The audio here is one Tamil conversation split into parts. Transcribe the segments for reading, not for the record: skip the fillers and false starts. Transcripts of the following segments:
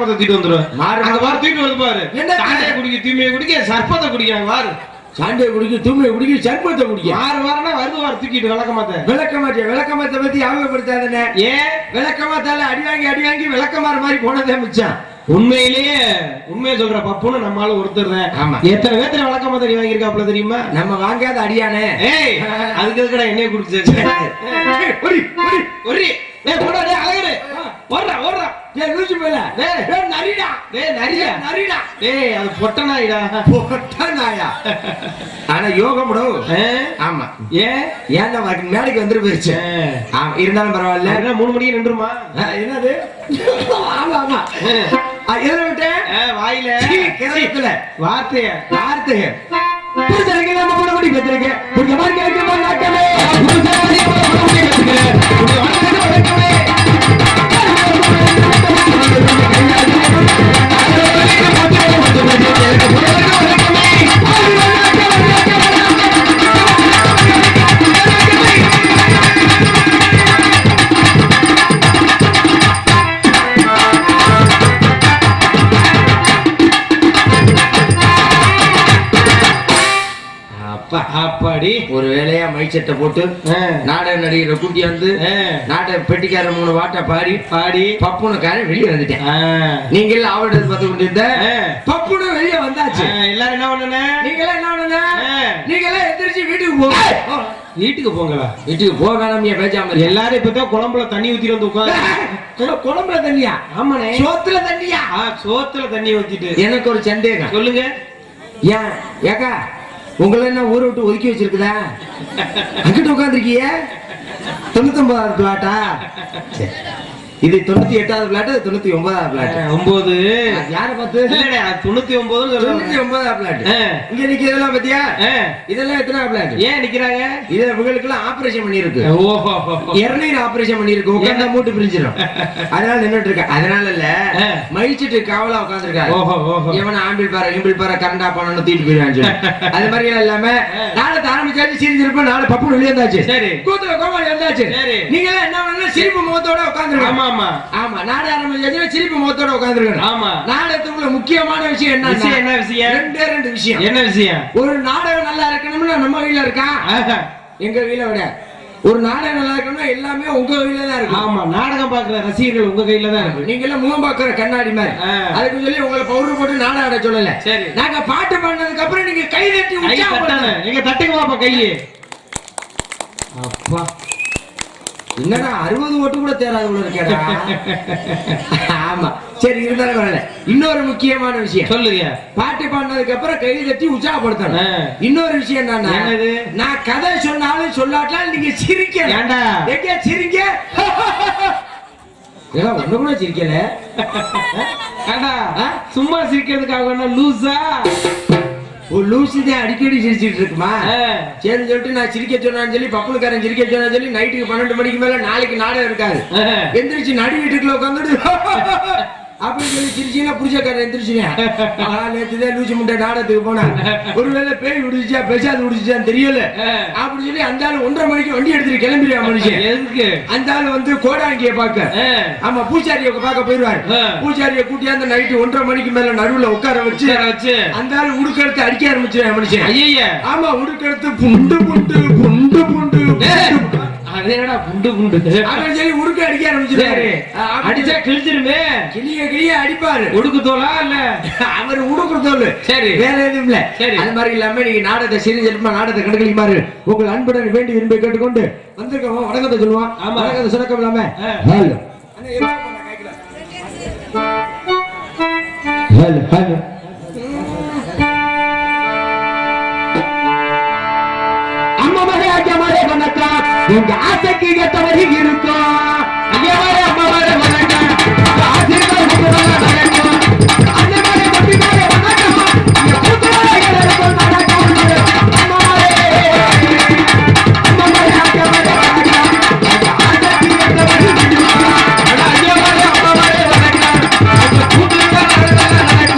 மாரத்தை தூக்கிட்டு வந்துருவேன். அந்த மாதிரி தூக்கிட்டு வந்து பாரு. சாண்டியை குடிக்க தூய்மையை குடிக்க சர்ப்பத்தை குடிக்கிறாங்க பாரு. சாண்டியை குடிக்க தூய்மையை குடிக்க சர்ப்பத்தை குடிக்க 6 வாரம்னா வருது வாரம் தூக்கிட்டு விளக்கமாத்தை பத்தி ஞாபகப்படுத்தாதே. ஏன் விளக்கமாத்தால அடி வாங்கி விளக்கமாற மாதிரி போனதே மிச்சம். உண்மையிலேயே உண்மையை சொல்ற பப்புன்னு நம்மளால ஒருத்தர் தான். எத்தனை பேர்த்துல விளக்கமா தடி வாங்கியிருக்காப்ல தெரியுமா? நம்ம வாங்காத அடியானே. அதுக்கு எதுக்கடா என்னைய குடிச்சு அழகரு ஓடுறா லூசு போல நரிடா அது பொட்ட நாயிடா. ஆனா யோகம் ஆமா ஏன் மேடைக்கு வந்துட்டு போயிருச்சு. இருந்தாலும் பரவாயில்ல. 3 மணிக்கு நின்றுமா? என்னது? ஆமா எதிர விட்டேன் வாயில வார்த்தைய அப்பாடி ஒரு வேலையா மைச்சட்டை போட்டு நாடக நடிகரை கூட்டி வந்து நாடக பெட்டிக்கார 3 வாட்டை பாடி பப்புனுக்கார வெளியே வந்துட்டேன். நீங்க எல்லாம் அவரோட பார்த்து கொண்டிருந்த பப்புனு வெளியே வந்தாச்சு. எல்லாரும் என்ன பண்ணன? நீங்க எல்லாம் எந்திரிச்சு வீட்டுக்கு போங்களா? வீட்டுக்கு போகாம பேசாம எல்லாரும் இப்பதான் குழம்புல தண்ணி ஊத்திட்டு வந்து உட்காந்து. குழம்புல தண்ணியா? ஆமாண்ணே. சோத்துல தண்ணியா? சோத்துல தண்ணி ஊத்திட்டு. எனக்கு ஒரு சந்தேகம். சொல்லுங்க. ஏன் ஏக்கா உங்களை என்ன ஊரை விட்டு ஒதுக்கி வச்சிருக்குதா? அங்கிட்டு உட்காந்துருக்கிய 99வது பிளாட்டா? இது 98வது பிளாட், 99வது பிளாட். 9 யாரை பார்த்து? 99வது பிளாட். இங்க நிக்கிறதெல்லாம் பத்தியா? இதெல்லாம் எத்தனை பிளாட்? ஏன் நிக்கிறாங்க? இத இவங்களுக்கெல்லாம் ஆபரேஷன் பண்ணிருக்கு. ஓஹோ, இறநீர் ஆபரேஷன் பண்ணிருக்கு. உட்கார்ந்தா மூட்டு பிரிஞ்சிடும். அதனால நின்னுட்டு இருக்க. அதனால இல்ல மயிச்சிட்டு காவலா உட்கார்ந்துருக்காரு. இவன் ஆம்பிள் பாரு கரண்டா பண்ணணும் தூக்கிட்டு போயிடுவான்னு. அது மாதிரி எல்லாம் இல்லாம நாளை ஆரம்பிச்சாச்சு சிரிச்சிருப்ப நாளை பப்பு வெளியே இருந்தாச்சு. சரி கூத்துல கோமாளி வந்தாச்சு. நீங்க எல்லாம் என்ன பண்ணணும்? சிரிப்பு முகத்தோட உட்கார்ந்துருக்காங்க. ஆமா நாடு ஆரம்பிச்சாச்சு சிரிப்பு முகத்தோட உட்கார்ந்துருக்கணும். ஆமா நாடகத்துக்குள்ள முக்கியமான விஷயம் என்ன விஷயம்? ரெண்டு விஷயம். என்ன விஷயம்? ஒரு நாடகம் நல்லா இருக்கணும்னு நம்ம கையில இருக்கா? எங்க கையில விட ஒரு நாடகம் நல்லா இருக்கணும்னா எல்லாமே உங்க கையில தான் இருக்கு. ஆமா நாடகம் பாக்குற ரசிகர்கள் உங்க கையில தான் இருக்கு. நீங்க எல்லாம் முகம் பாக்குற கண்ணாடி மாதிரி. அதுக்கு சொல்லி உங்களை பவுடர் போட்டு நாடகம் ஆட சொல்லல. சரி நாங்க பாட்டு பண்ணதுக்கு அப்புறம் நீங்க கை தட்டி உற்சாகப்படுத்துங்க. நீங்க தட்டுங்க பாப்பா கையை. அப்பா என்னடா 60 ஓட்டு கூட தேராது உள்ள இருக்கேடா. ஆமா சரி இருந்தாலும் வரல. இன்னொரு முக்கியமான விஷயம் சொல்லுங்க. பாட்டு பாடினதுக்கு அப்புறம் கை தட்டி உற்சாகப்படுத்தணும். இன்னொரு விஷயம் என்னன்னா நான் கதை சொன்னாலும் சொல்லாட்டாலும் நீங்க சிரிக்க வேண்டாம். எங்க சிரிங்க? ஏன்னா ஒண்ணு கூட சிரிக்கல. சும்மா சிரிக்கிறதுக்காக லூசா ஒரு லூசுதான் அடிக்கடி சிரிச்சுட்டு இருக்குமா? சரி சொல்லிட்டு நான் சிரிக்க சொன்னான்னு சொல்லி பப்புனுக்காரன் சிரிக்க சொன்னான்னு சொல்லி நைட்டுக்கு 12 மணிக்கு மேல நாளைக்கு நாடகம் இருக்காது. எந்திரிச்சு நடு வீட்டுக்குள்ள உட்காந்துட்டு அப்படின்னு சொல்லி சிரிச்சீங்கன்னா புரிச்சக்காரன் எந்திரிச்சுங்க. நேற்றுதான் லூச்சு முட்டை நாடகத்துக்கு போனேன். ஒருவேளை பேய் விடுச்சா பெசாது விடுச்சான்னு தெரியல அப்படின்னு சொல்லி அந்த ஆளு 1:30 மணிக்கு வண்டி எடுத்துட்டு கிளம்பிடுவா மனுஷன். எதுக்கு? அந்த ஆளு வந்து கோடாங்கிய பாக்க. ஆமா பூச்சாரிய பாக்க போயிருவாரு. பூச்சாரிய கூட்டியாந்து நைட்டு 1:30 மணிக்கு மேல நடுவுல உட்கார வச்சு அந்த ஆளு உடுக்கெடுத்து அடிக்க ஆரம்பிச்சிருவேன் மனுஷன். ஐயா ஆமா உடுக்கெடுத்து புண்டு புண்டு புண்டு புண்டு அதேடா புண்டு புண்டு அவன் சொல்லி உடுக்க அடிக்க ஆரம்பிச்சிருவாரு. அடிச்சா கிழிச்சிருமே. கிளிய அடிப்பாரு. உடுக்கு தோலா இல்ல அவர் உடுக்கு தோல். சரி வேற எதுவும் இல்ல. சரி அது மாதிரி இல்லாம நீங்க நாடகத்தை சிரிஞ்செலுமா நாடகத்தை கண்டுகளிக்குமாறு உங்கள் அன்புடன் வேண்டி விரும்பி கேட்டுக்கொண்டு வந்திருக்கோம். வணக்கத்தை சொல்லுவான். வணக்கத்தை சுணக்கம் இல்லாம ஹலோ ஹலோ ஹலோ உங்க ஆசைக்கு ஏற்றவரை இருக்கும். ஐயாவாரே அம்மாவாரே வணக்கம். ஆசீர்வாதம் வணக்கம். அந்த மாதிரி கொட்டிமாரே வணக்கம். கூட்டுவாரே வணக்கம். அம்மாவாரே அம்மாவாரே ஆச்சமாரே வணக்கம். ஆசைக்கு ஏற்றவரை இருக்கும். ஐயாவாரே அம்மாவாரே வணக்கம். கூட்டுவாரே வணக்கம்.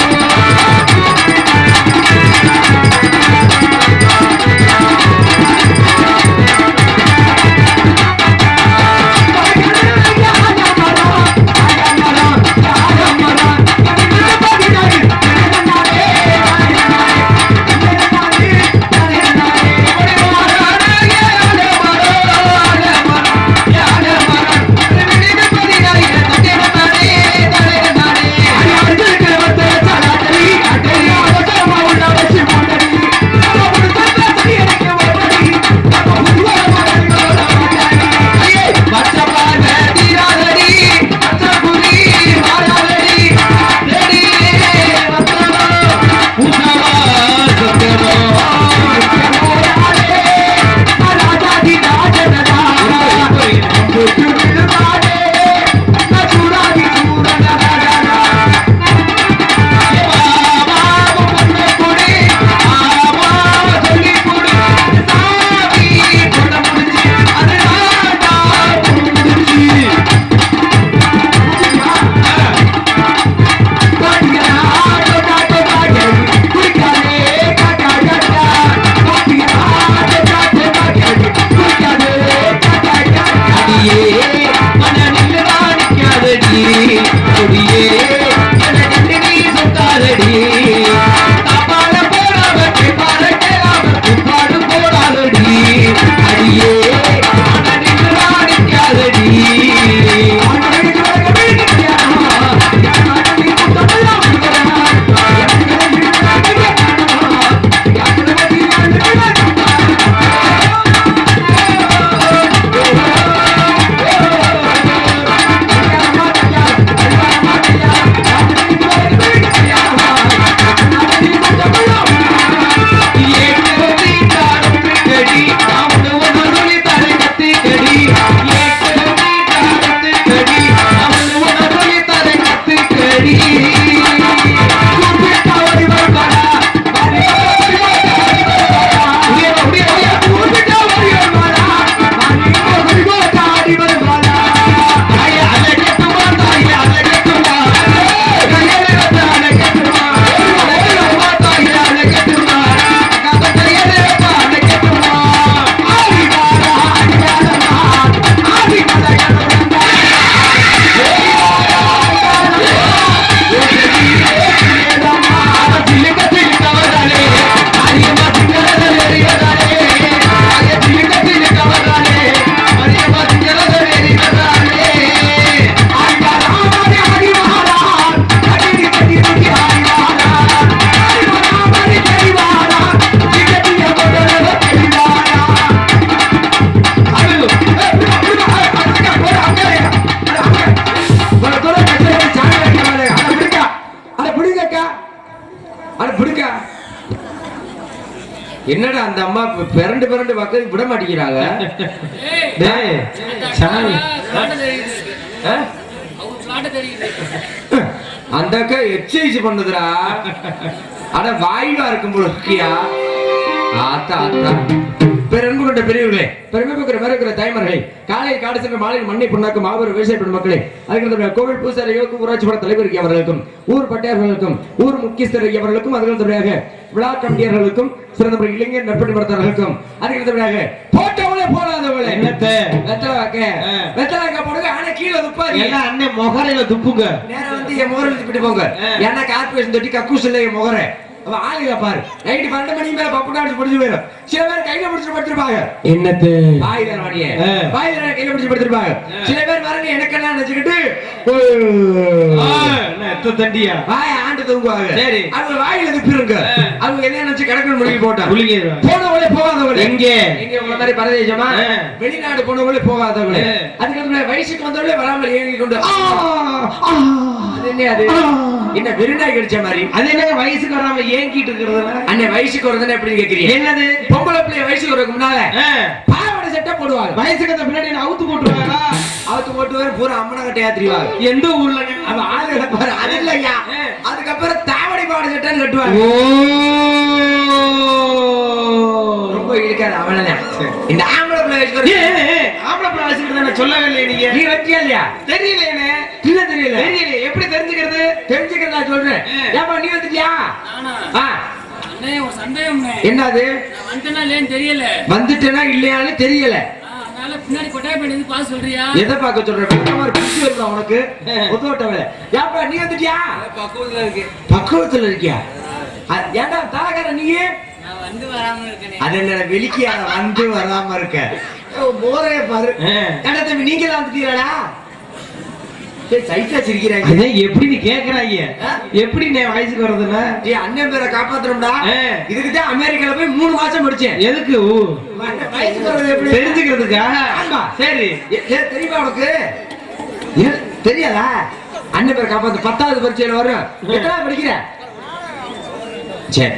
என்னடா அந்த அம்மா பிறண்டு பிறண்டு பக்கம் விட மாட்டேங்கிறாங்க. டேய் சாமி அந்த அக்கா எக்ஸசைஸ் பண்ணுதுடா. அட வாய்வா இருக்கும் போல இருக்கியா. ஆத்தா ஆத்தா. பெருங்குண்ட பெரியவர்களே, பெருமை பெற்ற மேற்கிற தாய்மார்களே, காலை காடு சென்ற மாலையில் மண்ணை பொண்ணாக்கும் மாபெரும் விவசாய பெண் மக்களே, அதுக்கு கோவில் பூசாரி ஊராட்சி மன்ற தலைவர் அவர்களுக்கும், ஊர் பட்டியார்களுக்கும், ஊர் முக்கியஸ்தர் அவர்களுக்கும், அதுக்கு விழா கமிட்டியர்களுக்கும், சிறந்த இளைஞர் நற்பணி மரத்தவர்களுக்கும், அதுக்கு போட்டவளே போடாதவளே என்னத்தை வெத்தலாக்க போடுங்க. ஆனா கீழே துப்பாரு எல்லாம் அண்ணன் முகரையில துப்புங்க. நேரம் வந்து என் முகரை துப்பிட்டு போங்க. ஏன்னா கார்பரேஷன் தொட்டி கக்கூஸ் இல்லை என் முகரை. ஆளுங்க பாரு நைட்டு 12 மணிக்கு மேல பப்பு நாடு முடிஞ்சு போயிடும். சில பேர் கையில பிடிச்சு படுத்திருப்பாங்க. என்னத்து வாயிலாடிய வாயில கையில பிடிச்சு படுத்திருப்பாங்க. சில பேர் வரங்க எனக்கு என்ன நினைச்சுக்கிட்டு தண்டியா வாய ஆண்டு தூங்குவாங்க. சரி அவங்க வாயில துப்பிருங்க. அவங்க என்ன நினைச்சு கிடக்கு முழுகி போட்டாங்க. போனவங்களே போகாதவங்களே எங்க உங்களை மாதிரி பரதேசமா வெளிநாடு போனவங்களே போகாதவங்களே, அதுக்கு வயசுக்கு வந்தவங்களே வராமல் ஏங்கி கொண்டு என்ன வெறுநாய் கடிச்ச மாதிரி. அது என்ன வயசுக்கு வராம ஏங்கிட்டு இருக்கிறது? அண்ணன் வயசுக்கு வரதுன்னு எப்படி கேக்குறீங்க? என்னது பொம்பளை பிள்ளை வயசுக்கு வரதுக்கு முன்னால பாவாடை சட்டை போடுவாங்க. வயசுக்கு அந்த பின்னாடி அவுத்து போட்டுருவாங்க. அவுத்து போட்டு பூரா அம்மனை கட்டையா தெரிவாங்க. எந்த ஊர்ல அவன் ஆளு பாரு. அது இல்லையா, அதுக்கப்புறம் தாவடி பாவாடை சட்டைன்னு கட்டுவாங்க. ரொம்ப இழுக்காது அவ்வளவுதான். இந்த ஆம்பளை பிள்ளை வயசுக்கு சொல்லவே இல்லை. நீ வச்சியா இல்லையா? தெரியல இல்ல தெரியல தெரியல. எப்படி தெரிஞ்சுக்கிறது? தெரிஞ்சுக்கிறது நான் சொல்றேன். ஏப்பா நீ வந்துட்டியா? என்னது தெரியல. வந்துட்டேனா இல்லையான்னு தெரியல. எதை பார்க்க சொல்ற? உனக்கு ஏப்பா நீ வந்துட்டியா? பக்குவத்துல இருக்கியா? ஏன்டா தாகார நீ அது என்ன வெளிக்கியா வந்து வராம இருக்க? போறே பாரு. நீங்க தான் வந்துட்டீங்களா? எப்படி நீ கேக்குறாங்க? எப்படி வயசுக்கு வர்றதுன்னா அண்ணன் பேரை காப்பாத்தணும்டா. இதுக்குதான் அமெரிக்கால போய் 3 மாசம் படிச்சேன். எதுக்கு? வயசுக்கு வர்றது எப்படி தெரிஞ்சுக்கிறதுக்கா? சரி தெரியுமா உனக்கு? தெரியாதா? அண்ணன் பேரை காப்பாத்து 10வது பரீட்சையில வரும். எத்தனாவது படிக்கிற? சரி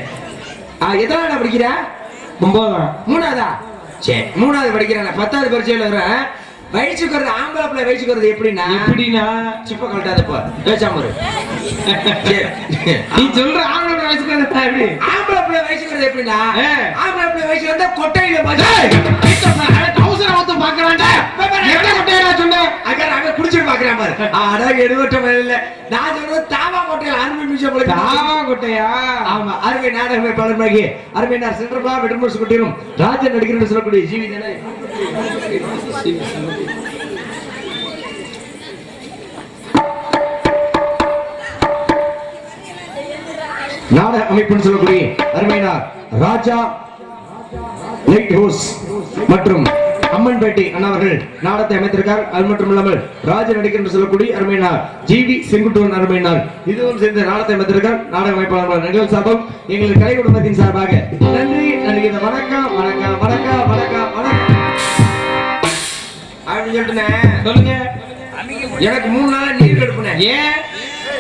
எத்தனாவது படிக்கிற? 9. 3ஆவதா? சரி 3ஆவது படிக்கிறேன். 10வது பரீட்சையில வரும். வயசுக்கு வருது ஆம்பளை பிள்ளை வயசுக்கு வருது எப்படின்னா சிப்ப கழட்டாதப்ப பேசாம நீ சொல்ற ஆம்பளை பிள்ளை வயசுக்கு வருது. ஆம்பளை பிள்ளை வயசுக்கு வருது எப்படின்னா ஆம்பளை பிள்ளை வயசுக்கு வந்தா கொட்டையில அவசரம் பாக்குறான்டா. சொன்னேன் அவன் குடிச்சிட்டு பாக்குறான் பாரு. ஆடா எடுவட்ட இல்ல நான் சொல்றது தாவா கொட்டையில அருமை நிமிஷம் போல. தாவா கொட்டையா? ஆமா அருமை நாடகமே பலர்மாகி அருமை நான் சென்றபா வெடுமூசு கொட்டிரும் ராஜன் நடிக்கிறேன்னு சொல்லக்கூடிய ஜீவி தானே. நாடக அமைப்புன்னு சொல்லக்கூடிய அருமையினார் ராஜா லைட் ஹவுஸ் மற்றும் அம்மன்பேட்டை அண்ணாவர்கள் நாடகத்தை அமைத்திருக்கார். அது மட்டும் இல்லாமல் ராஜ நடிகர் என்று சொல்லக்கூடிய அருமையினார் ஜிவி செங்குட்டுவன் அருமையினார் இதுவும் சேர்ந்து நாடகத்தை அமைத்திருக்கார். நாடக அமைப்பாளர்கள் நிகழ்ச்சி சார்பும் எங்களுக்கு கலை குடும்பத்தின் சார்பாக நன்றி நன்றி. வணக்கம் வணக்கம் வணக்கம் வணக்கம் வணக்கம் அப்படின்னு சொல்லிட்டு சொல்லுங்க. எனக்கு 3 நாளா நீர் கெடுப்புனேன். ஏன்?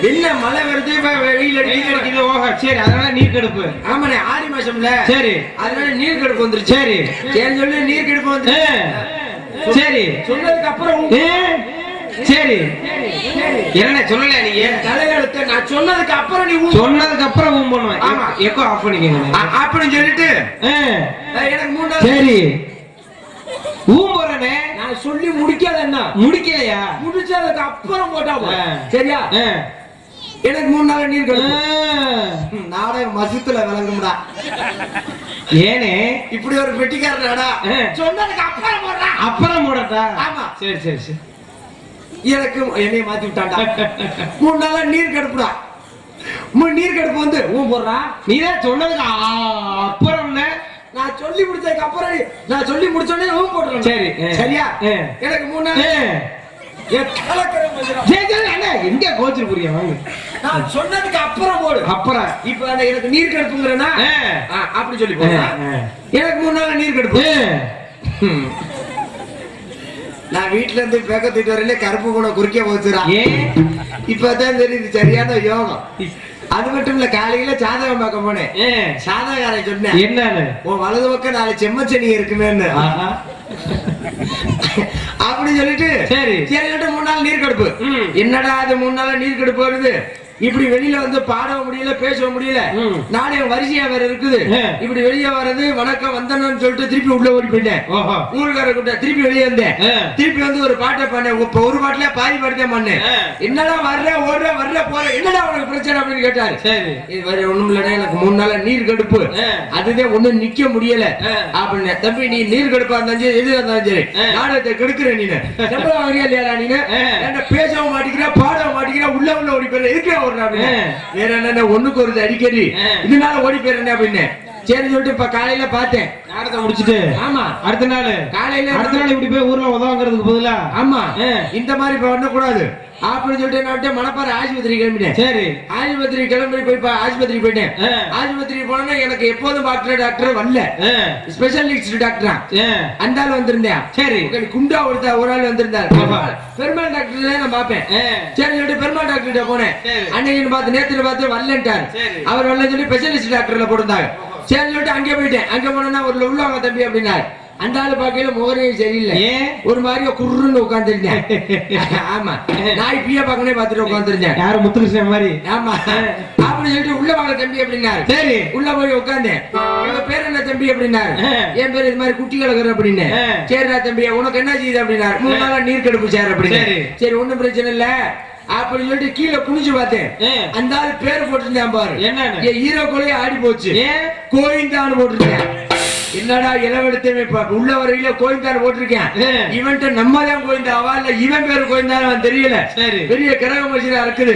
என்ன மழை வருது வெயில் அடிக்குது. ஓஹோ சரி அதனால நீர் கெடுப்பு. ஆமாண்ணே ஆடி மாசம்ல. சரி அதனால நீர் கெடுப்பு வந்துருச்சு. சரி சரி சொல்லி நீர் கெடுப்பு வந்து சரி சொன்னதுக்கு அப்புறம் சரி என்ன சொல்லல நீ தலையெழுத்த நான் சொன்னதுக்கு அப்புறம் நீ சொன்னதுக்கு அப்புறம் பண்ணுவேன். ஆமா எக்கோ ஆஃப் பண்ணிக்கங்க அப்படின்னு சொல்லிட்டு எனக்கு 3 நாள் சரி ஊம்பறனே நான் சொல்லி முடிக்கல. என்ன முடிக்கலையா? முடிச்சதுக்கு அப்புறம் போட்டா சரியா? எனக்கு 3 நாள் நீர் கெடுப்பு. நாடக மசத்துல விளங்கும்டா. ஏனே இப்படி ஒரு பெட்டிக்காரடா சொன்னதுக்கு அப்புறம் போடுறா. அப்புறம் போடட்டா? ஆமா சரி சரி சரி. எனக்கு என்னைய மாத்தி விட்டான்டா. 3 நாளா நீர் கெடுப்புடா. நீர் கெடுப்பு வந்து போடுறா. நீதான் சொன்னதுக்கு அப்புறம் நான் சொல்லி முடிச்சதுக்கு அப்புறம் நான் சொல்லி முடிச்சோடனே போடுறேன். சரி சரியா? எனக்கு 3 நாள் எங்க கோச்சிட்டு புரிய வாங்க. நான் சொன்னதுக்கு அப்புறம் போடு. அப்புறம் இப்ப எனக்கு நீர் கெடுப்புங்கிறனா அப்படி சொல்லி போடுறேன். எனக்கு 3 நாள் நீர் கெடுப்பு. நான் வீட்டுல இருந்து பேக்க தூக்கிட்டு வரல கருப்பு போன குறுக்கே போச்சுடா. இப்பதான் தெரியுது சரியான யோகம். அது மட்டும் இல்ல, காலையில ஜாதகம் பார்க்க போனேன். சாதகாரன் சொன்னேன், என்னன்னு? உன் வலது பக்கம் 4 செம்மச்சனி இருக்குன்னு. அப்படி சொல்லிட்டு சரி சொல்லிட்டு 3 நாள் நீர் கடுப்பு. என்னடா அது 3 நாளா நீர் கடுப்பு வருது, இப்படி வெளியில வந்து பாடவும் முடியல, பேசவும் முடியல, நானே வரிசையா வேற இருக்குது. இப்படி வெளியே வர்றது வணக்கம் வந்தனன்னு சொல்லிட்டு திருப்பி உள்ள ஓடி போயிட்டேன். ஊருக்கார கூட்ட திருப்பி வெளியே வந்தேன். திருப்பி வந்து ஒரு பாட்டை பண்ணேன். இப்ப ஒரு பாட்டுல பாதி பாட்டுதான் பண்ணேன். என்னடா வர்ற ஓடுற வர்ற போற, என்னடா உனக்கு பிரச்சனை அப்படின்னு கேட்டாரு. இது வேற ஒண்ணும் இல்லடா, எனக்கு 3 நாளா நீர் கடுப்பு, அதுதான் ஒண்ணும் நிக்க முடியல அப்படின்னு. தம்பி நீ நீர் கடுப்பா இருந்தாலும் சரி, எதுவா இருந்தாலும் சரி, நாடகத்தை கெடுக்கிற நீ சம்பளம் வரியா இல்லையா, நீ பேசவும் மாட்டேங்கிற, பாடவும் மாட்டேங்கிற, உள்ள ஓடி போயிற, இருக்கே வேற என்ன ஒண்ணுக்கு ஒரு அடிக்கடி இதனால ஓடி போயிரு அப்படின்னு. சரி சொல்லிட்டு இப்ப காலையில பார்த்தேன், நாடகத்தை முடிச்சுட்டு. ஆமா, அடுத்த நாள் காலையில இப்படி போய் ஊர்ல உதவுங்கிறதுக்கு பதிலா ஆமா இந்த மாதிரி இப்ப பண்ணக்கூடாது அப்படின்னு சொல்லிட்டு நான் மணப்பாறை ஆஸ்பத்திரி கிளம்பிட்டேன். சரி, ஆஸ்பத்திரி கிளம்பி போய் ஆஸ்பத்திரி போயிட்டேன். ஆஸ்பத்திரி போனா எனக்கு எப்போதும் டாக்டர் வரல, ஸ்பெஷலிஸ்ட் டாக்டரா அந்த ஆள் வந்திருந்தேன். சரி, குண்டா ஒரு ஆள் வந்திருந்தார், பெருமாள் டாக்டர் நான் பாப்பேன். சரி சொல்லிட்டு பெருமாள் டாக்டர் போனேன். அன்னைக்கு பார்த்து நேற்று பார்த்து வரலன்ட்டார். அவர் வரல சொல்லி ஸ்பெஷலிஸ்ட் டாக்டர்ல போட்டிருந்தாங்க. சரி சொல்லிட்டு அங்கே போயிட்டேன். அங்க போனா ஒரு உள்ளவங்க தம்பி அப்படின்னாரு. அந்த ஆளு பாக்கையில முகரே சரியில்லை, ஒரு மாதிரி குருன்னு உட்காந்துருந்தேன். ஆமா, நான் இப்பயே பாக்கனே பாத்துட்டு உட்காந்துருந்தேன். யாரு முத்துகிருஷ்ணன் மாதிரி. ஆமா, அப்படி சொல்லிட்டு உள்ள வாங்க தம்பி அப்படின்னாரு. சரி, உள்ள போய் உட்காந்தேன். உங்க பேர் என்ன தம்பி அப்படின்னாரு. என் பேர் இது மாதிரி குட்டி கலகர் அப்படின்னு. சரிடா தம்பி, உனக்கு என்ன செய்யுது அப்படின்னாரு. 3 நாளா நீர் கடுப்பு சார் அப்படின்னு. சரி ஒண்ணும் பிரச்சனை இல்ல அப்படி சொல்லிட்டு கீழே குனிஞ்சு பார்த்தேன். அந்த ஆள் பேர் போட்டிருந்தேன் பாரு, என்ன ஹீரோ கோலையே ஆடி போச்சு, கோவிந்தான்னு போட்டிருக்கேன். என்னடா இளவெடுத்தவே உள்ள வரையில கோயந்தார் போட்டிருக்கேன். இவன்ட்ட நம்ம தான் கோயந்தாவா இல்ல இவன் பேரு கோயந்தாரு தெரியல. பெரிய கிரக மனுஷனா இருக்குது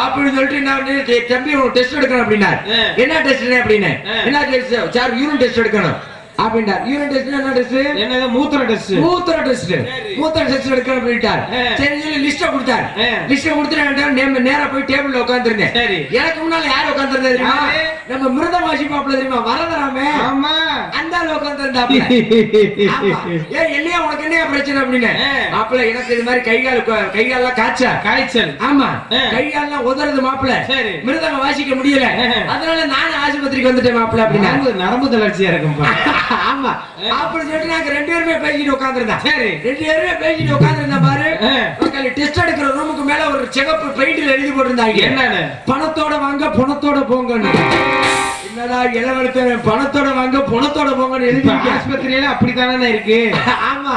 அப்படின்னு சொல்லிட்டு நான் தம்பி டெஸ்ட் எடுக்கணும் அப்படின்னாரு. என்ன டெஸ்ட் அப்படின்னு, என்ன டெஸ்ட் சார், யூரின் டெஸ்ட் எடுக்கணும் அப்படின்னா. யூரின் டெஸ்ட் என்ன டெஸ்ட், என்னது மூத்திர டெஸ்ட். மூத்திர டெஸ்ட் எடுக்கணும் அப்படின்ட்டார். சரி சொல்லி லிஸ்ட கொடுத்தாரு. லிஸ்ட கொடுத்துட்டு நேரா போய் டேபிள்ல உட்கார்ந்துருந்தேன். எனக்கு முன்னால யார் உட்கார்ந்துருந்தா தெரியுமா, நம்ம மிருத வாசி பாப்புல தெரியுமா, வரதராமே. ஆமா, அந்த ஆள் உட்கார்ந்துருந்தாப்ல. என்னையா உனக்கு என்னையா பிரச்சனை அப்படின்னு. மாப்பிள்ள எனக்கு இது மாதிரி கைகாலெல்லாம் காய்ச்சல். ஆமா, கைகாலெல்லாம் உதறது மாப்பிள்ள, மிருதங்க வாசிக்க முடியல, அதனால நானும் ஆஸ்பத்திரிக்கு வந்துட்டேன் மாப்பிள்ள அப்படின்னு. நரம்பு தளர்ச்சியா இருக்கும். ஆமா, அப்படி சொல்லிட்டு நாங்க 2 பேருமே பேசிட்டு உட்கார்ந்துருந்தோம். சரி, 2 பேருமே பேசிட்டு உட்கார்ந்துருந்தோம் பாரு. டெஸ்ட் எடுக்கிற ரூமுக்கு மேல ஒரு சிகப்பு பெயிண்ட்ல எழுதி போட்டிருந்தாங்க, என்னன்னு, பணத்தோட வாங்க பணத்தோட போங்கன்னு. என்னடா இளவெடுத்த பணத்தோட வாங்க பணத்தோட போங்கன்னு எழுதி ஆஸ்பத்திரியில அப்படித்தானே இருக்கு. ஆமா,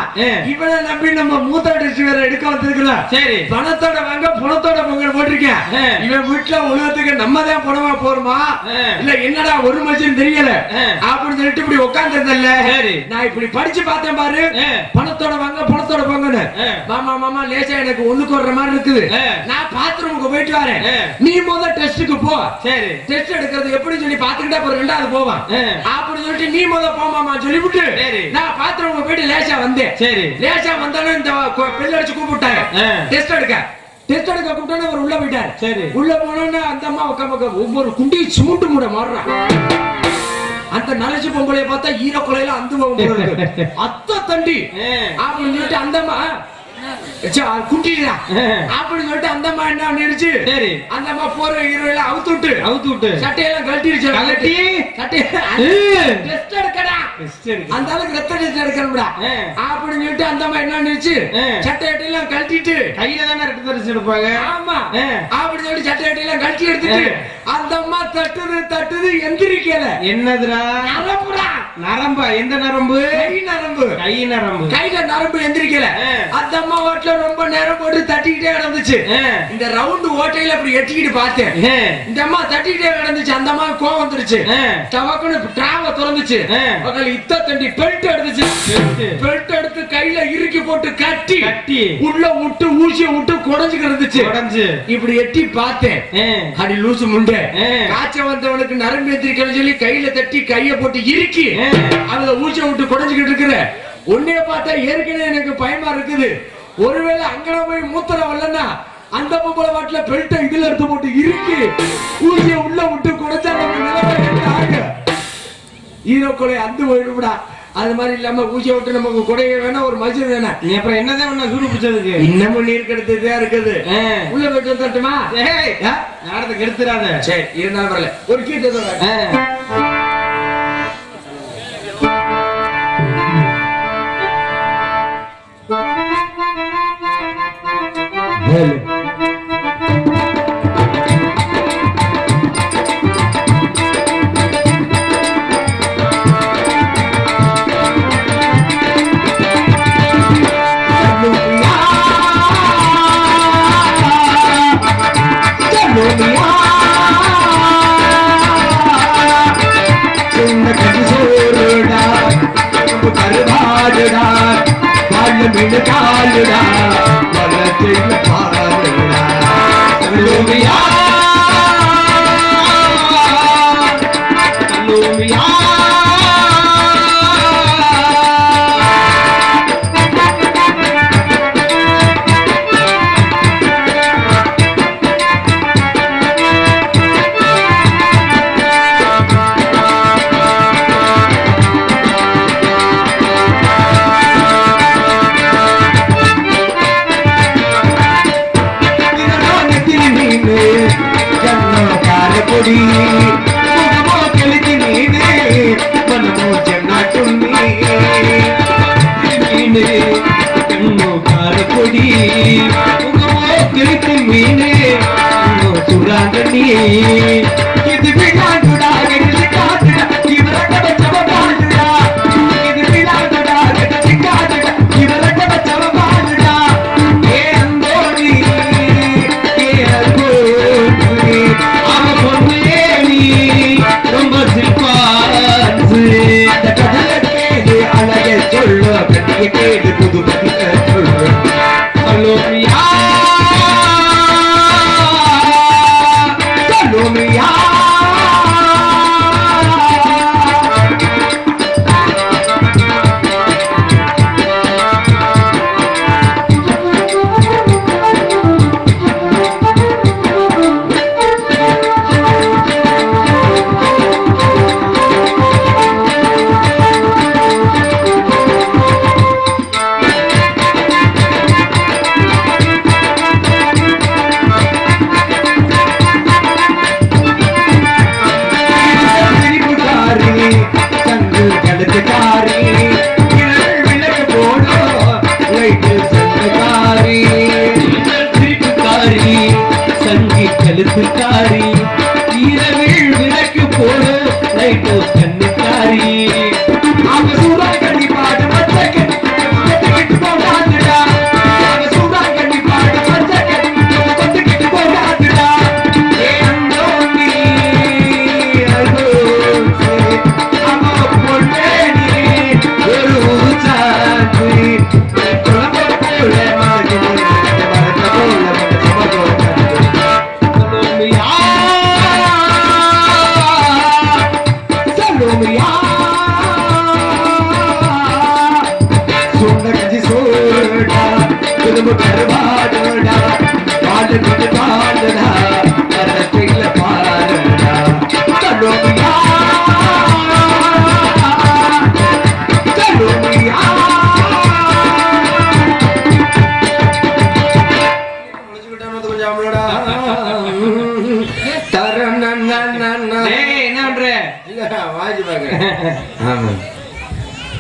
இவனை நம்பி நம்ம மூத்திர டெஸ்ட் வேற எடுக்க வந்திருக்கிறோம். சரி, பணத்தோட வாங்க பணத்தோட போங்கன்னு போட்டிருக்கேன். இவன் வீட்டுல உலகத்துக்கு நம்ம தான் பணமா போறோமா இல்ல என்னடா ஒரு மனுஷன் தெரியல அப்படின்னு சொல்லிட்டு இப்படி உட்கார்ந்து இருந்தல்ல. நான் இப்படி படிச்சு பார்த்தேன் பாரு, பணத்தோட வாங்க பணத்தோட போங்கன்னு. மாமா மாமா லேசா எனக்கு ஒண்ணுக்கு வர்ற மாதிரி இருக்குது, நான் பாத்ரூமுக்கு போயிட்டு வரேன், நீ முதல் டெஸ்டுக்கு போ. சரி, டெஸ்ட் எடுக்கிறது எப்படி சொல்லி பாத்துக்கிட்டா அப்புறம் 2வது போவான் அப்படின்னு சொல்லிட்டு நீ முதல் போமாமா சொல்லிவிட்டு நான் பாத்ரூமுக்கு போயிட்டு லேசா வந்தேன். சரி, லேசா வந்தாலும் இந்த பெல் அடிச்சு கூப்பிட்டாங்க டெஸ்ட் எடுக்க. டெஸ்ட் எடுக்க கூப்பிட்டோன்னு அவர் உள்ள போயிட்டாரு. சரி, உள்ள போனோன்னு அந்த அம்மா ஒவ்வொரு குண்டி சுமுண்டு மூட மாறுறான். அந்த நலச்சு பொம்பளைய பார்த்தா ஈர கொலையில அந்த அத்த தண்டி அப்படின்னு சொல்லிட்டு அந்த அம்மா குட்டிடா அப்படின்னு சொல்லிட்டு அந்த அம்மா என்ன நினைச்சு அந்த அம்மா போற ஹீரோயில அவுத்து விட்டு சட்டையெல்லாம் கழட்டிடுச்சு. கழட்டி டெஸ்ட் எடுக்கடா, அந்த அளவுக்கு ரத்த டெஸ்ட் எடுக்கணும்டா அப்படின்னு சொல்லிட்டு அந்த அம்மா என்ன நினைச்சு சட்டையெல்லாம் கழட்டிட்டு, கையில தானே ரத்த டெஸ்ட் எடுப்பாங்க. ஆமா, அப்படின்னு சொல்லிட்டு சட்டையெல்லாம் கழட்டி எடுத்துட்டு அந்த அம்மா தட்டுது எந்திரிக்கல. என்னதுடா, நரம்புடா. நரம்பா, எந்த நரம்பு? கை நரம்பு. கையில நரம்பு எந்திரிக்கல. அந்த அம்மா ஓட்டல ரொம்ப நேரம் போட்டு தட்டிக்கிட்டே கிடந்துச்சு. இந்த ரவுண்ட் ஓட்டையில அப்படி எட்டிக்கிட்டு பார்த்தேன். இந்த அம்மா தட்டிக்கிட்டே கிடந்துச்சு. அந்த அம்மா கோவம் வந்துருச்சு. டவக்குன்னு டிராவ திறந்துச்சு. இத்த தண்டி பெல்ட் எடுத்துச்சு. பெல்ட் எடுத்து கையில இறுக்கி போட்டு கட்டி உள்ள விட்டு ஊசிய விட்டு குடஞ்சுக்கு இருந்துச்சு. இப்படி எட்டி பார்த்தேன். அடி லூசு முண்டை, காய்ச்ச வந்தவனுக்கு நரம்பு எந்திரிக்கணும் சொல்லி கையில தட்டி கைய போட்டு இறுக்கி அதுல ஊசிய விட்டு குடஞ்சுக்கிட்டு இருக்கிற உன்னைய பார்த்தா ஏற்கனவே எனக்கு பயமா இருக்குது. ஒருவேளை அங்கன போய் மூத்திரம் வரலன்னா அந்த பொம்பளை வாட்டில பெல்ட்டை இதுல எடுத்து போட்டு இறுக்கி ஊசிய உள்ள விட்டு குடைச்சா நம்ம நிலைமை என்ன ஆக? ஈரோ கொலை அந்து போயிடும்டா. அது மாதிரி இல்லாம ஊசியை விட்டு நமக்கு குடைய வேணா ஒரு மசில் வேணாம். நீ அப்புறம் என்னதான் ஒண்ணு சூடு பிடிச்சதுக்கு இன்னமும் நீர் கெடுத்துதான் இருக்குது. உள்ள போயிட்டு தட்டுமா? நேரத்தை கெடுத்துறாத. சரி இருந்தாலும் வரல ஒரு கீட்டு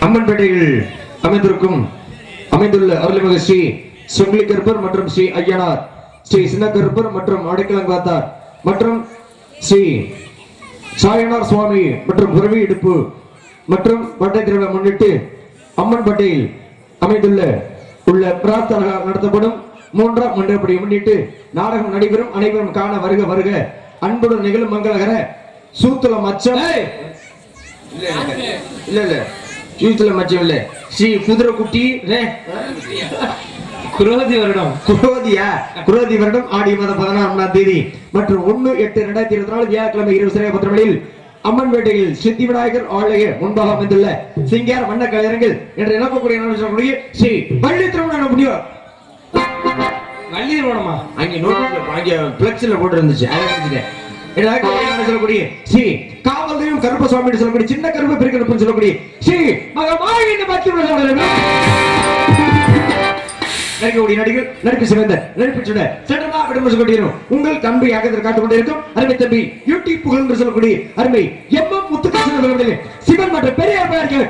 அம்மன்பேட்டையில் அமைந்துள்ள அருள்மிகு ஸ்ரீ சுங்கலி கருப்பர் மற்றும் ஸ்ரீ ஐயனார், ஸ்ரீ சின்ன கருப்பர் மற்றும் அடைக்கலங்காத்தார் மற்றும் ஸ்ரீ சாயனார் சுவாமி மற்றும் புரவி எடுப்பு மற்றும் பட்டை திருவிழா முன்னிட்டு அம்மன்பேட்டையில் அமைந்துள்ள பிரார்த்தனை நடத்தப்படும் 3ஆம் மண்டபத்தை முன்னிட்டு நாடகம் நடைபெறும். அனைவரும் காண வருக வருக. அன்புடன் நிகழும் மங்களகர சூத்துல மச்சம் இல்ல சூத்துல மச்சம் இல்ல ஸ்ரீ குதிரைக்குட்டி குரோதி வருடம் ஆடி மாதம் 16ஆம் தேதி மற்றும் 1/8/2024 வியாழக்கிழமை இரவு சிறை 10 மணியில் அம்மன்பேட்டையில் சித்தி விநாயகர் ஆலய முன்பாக அமைந்துள்ள சிங்கார வண்ண கலைஞர்கள் என்று இழக்கக்கூடிய ஸ்ரீ வள்ளி திருமணம் முடியும். வள்ளி திருமணமா? அங்க நோட்டீஸ்ல அங்க பிளக்ஸ்ல போட்டு இருந்துச்சு. அதை சொல்லக்கூடிய ஸ்ரீ காவல் தெய்வம் கருப்பசாமி என்று சொல்லக்கூடிய சின்ன கருப்பு பெரிய கருப்பு சொல்லக்கூடிய ஸ்ரீ மகமாயி என்று பக்தி நடிகக்கூடிய நடிகர் நடிப்பு சிறந்த நடிப்பு சுட சட்டமா விடுமுறை கொண்டிருக்கும் உங்கள் தம்பி ஆகத்தில் காத்துக் கொண்டிருக்கும் அருமை தம்பி யூடியூப் புகழ் என்று சொல்லக்கூடிய அருமை எம் முத்துக்கு சிவன் மற்றும் பெரியார் பெயர்கள்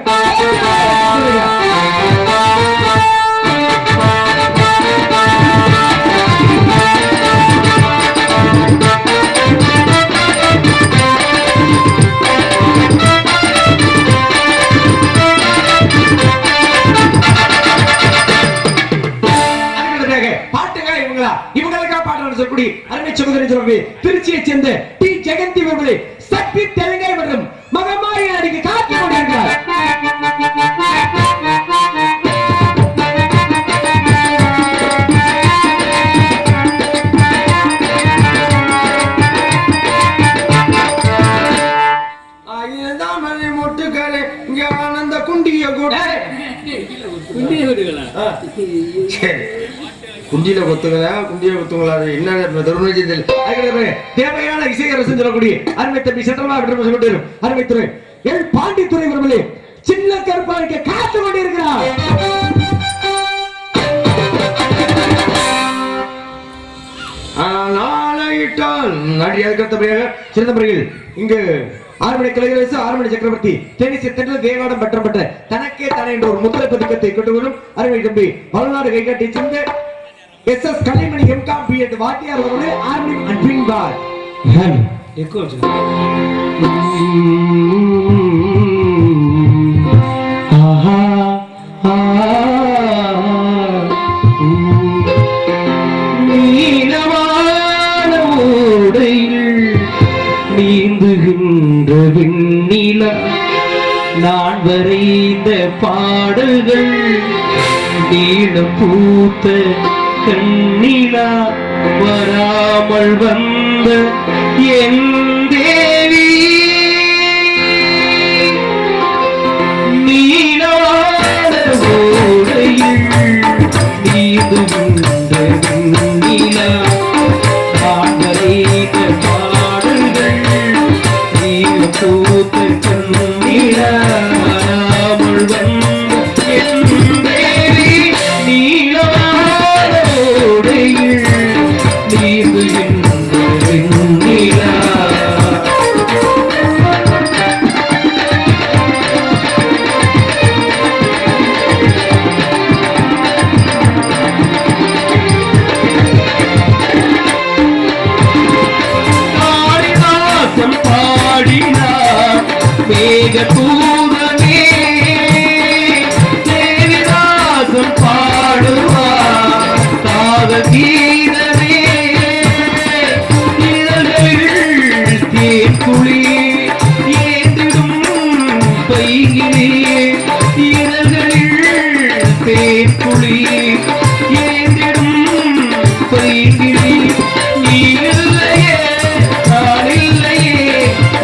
இவங்களுக்காக பாட்டு சொல்லக்கூடிய அருமை சகோதரி சொல்லக்கூடிய திருச்சியைச் சேர்ந்த டி ஜெகந்தி அவர்களே சக்தி தெலுங்கை மற்றும் மகமாயி நடிகை காத்து கொண்டிருக்கிறார். மொட்டுக்களே இங்க ஆனந்த குண்டிய கூட குண்டியில கொத்துங்களா குண்டியில கொத்துங்களா என்ன தருணத்தில் தேவையான இசையரசன் சொல்லக்கூடிய அருமை தம்பி சென்றமா சொல்லி அருமை துறை எல் பாண்டித்துறை விரும்பலே சின்ன கருப்பாருக்கு காத்து கொண்டிருக்கிறார். நாளையிட்டால் நாடி அதுக்கடுத்தபடியாக சிறந்த முறையில் இங்கு ஆறுமணி கலைஞரசு ஆறுமணி சக்கரவர்த்தி தேனிசை தென்றல் தேவாடம் பெற்றப்பட்ட தனக்கே தன என்ற ஒரு முதல் பதிக்கத்தை கொண்டு வரும் அருமை தம்பி வளநாடு கைகாட்டி சேர்ந்த SS கலைமணி எம்காம் பிஎட் வாத்தியார் அவர்களே ஆர்மி அன்பின் பார் எக்கோ ஆஹா நீலவான ஓடையில் நீந்துகின்ற விண்ணிலா நான் வரைந்த பாடல்கள் நீளம் பூத்த கண்ணிலா வராமல் வந்த என் தேவி நீலான ஓடையில் நீந்துகின்ற விண்ணிலா நான் வரைந்த பாடல்கள் நீளம் பூத்த கண்ணிலா வராமல் வந்த என் தேவி நீலான ஓடையில் நீந்துகின்ற விண்ணிலா. காளிதாசன் பாடினார் மேகதூதனே தேவிதாசன் பாடுவார் தாககீதனே இதழ்கள் தேன்குழி ஏந்திடும் பைகிலே இதழ்களில் தேன்குழி ஏந்திடும் பைகிலே நீ இல்லையே நான் இல்லையே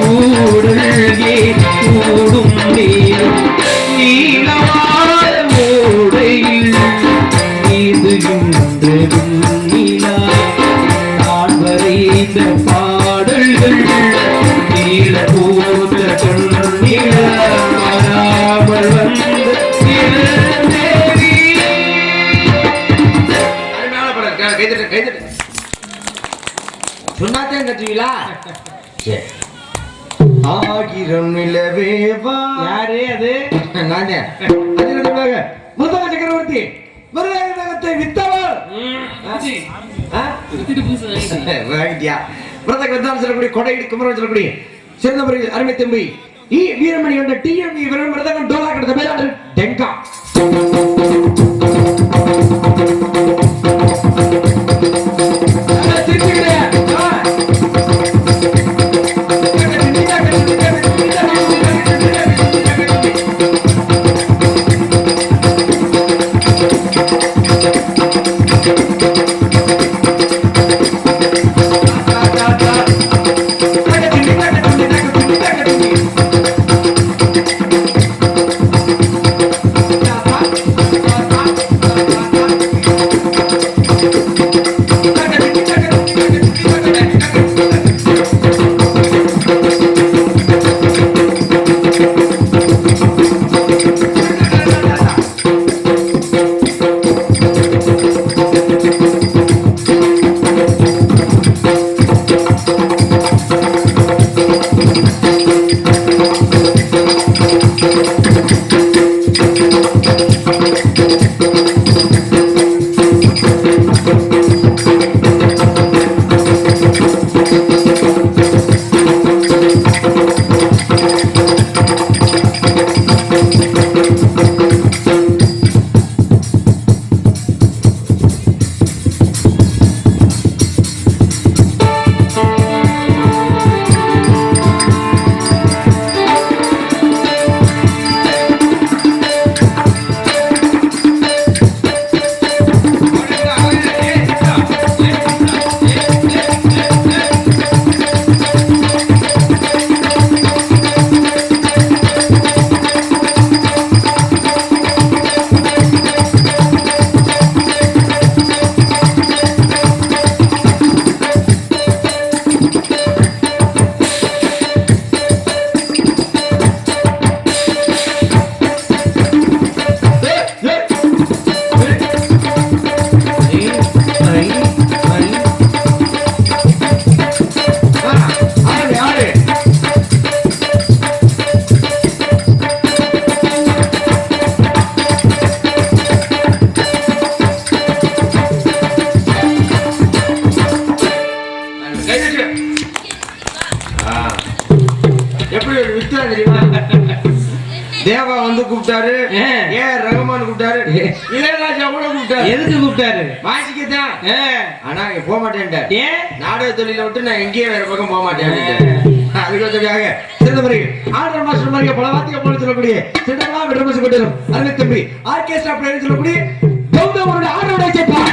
ஊடல்கே கூடும் நீரும் நீளமான ஓடையில் நீந்துகின்ற விண்ணிலா நான் வரைந்த பாடல்கள் நீல போத கண்ணிலா வராமல் வந்த என் தேவி. அருமையான படம் கைதட்டு கைதட்டு சொன்னாத்தே கட்டுவீங்களா? ஆகிரம் நிலவேவா யாரு அது நானே அதிரடியாக முதல சக்கரவர்த்தி விருதகத்தை வித்தவர் சொல்லக்கூடிய கொடையிடு குமரன் சொல்லக்கூடிய சிறந்த முறையில் அருமை தம்பி வீரமணி என்ற டிஎம்இ விரதகம் டோலா கிடந்த மேலாளர் டெங்கா தேவா வந்து கூப்பிட்டாரு, ஏன் ரகுமான் கூப்பிட்டாரு, இளையராஜா கூட கூப்பிட்டாரு. எதுக்கு கூப்பிட்டாரு? வாசிக்கத்தான். ஆனா இங்க போக மாட்டேன்ட்டார். ஏன்? நாடக தொழில விட்டு நான் எங்கேயும் வேற பக்கம் போக மாட்டேன். அதுக்கு வந்ததுக்காக சிறந்த முறையில் ஆர்டர் மாஸ்டர் மாதிரி பல வாத்திய போல சொல்லக்கூடிய சிறந்தா விடமசு கொண்டிரும் அருமை தம்பி ஆர்கெஸ்ட்ரா பிளேயர் சொல்லக்கூடிய கௌதமோட ஆர்டரோட சேர்ப்பா.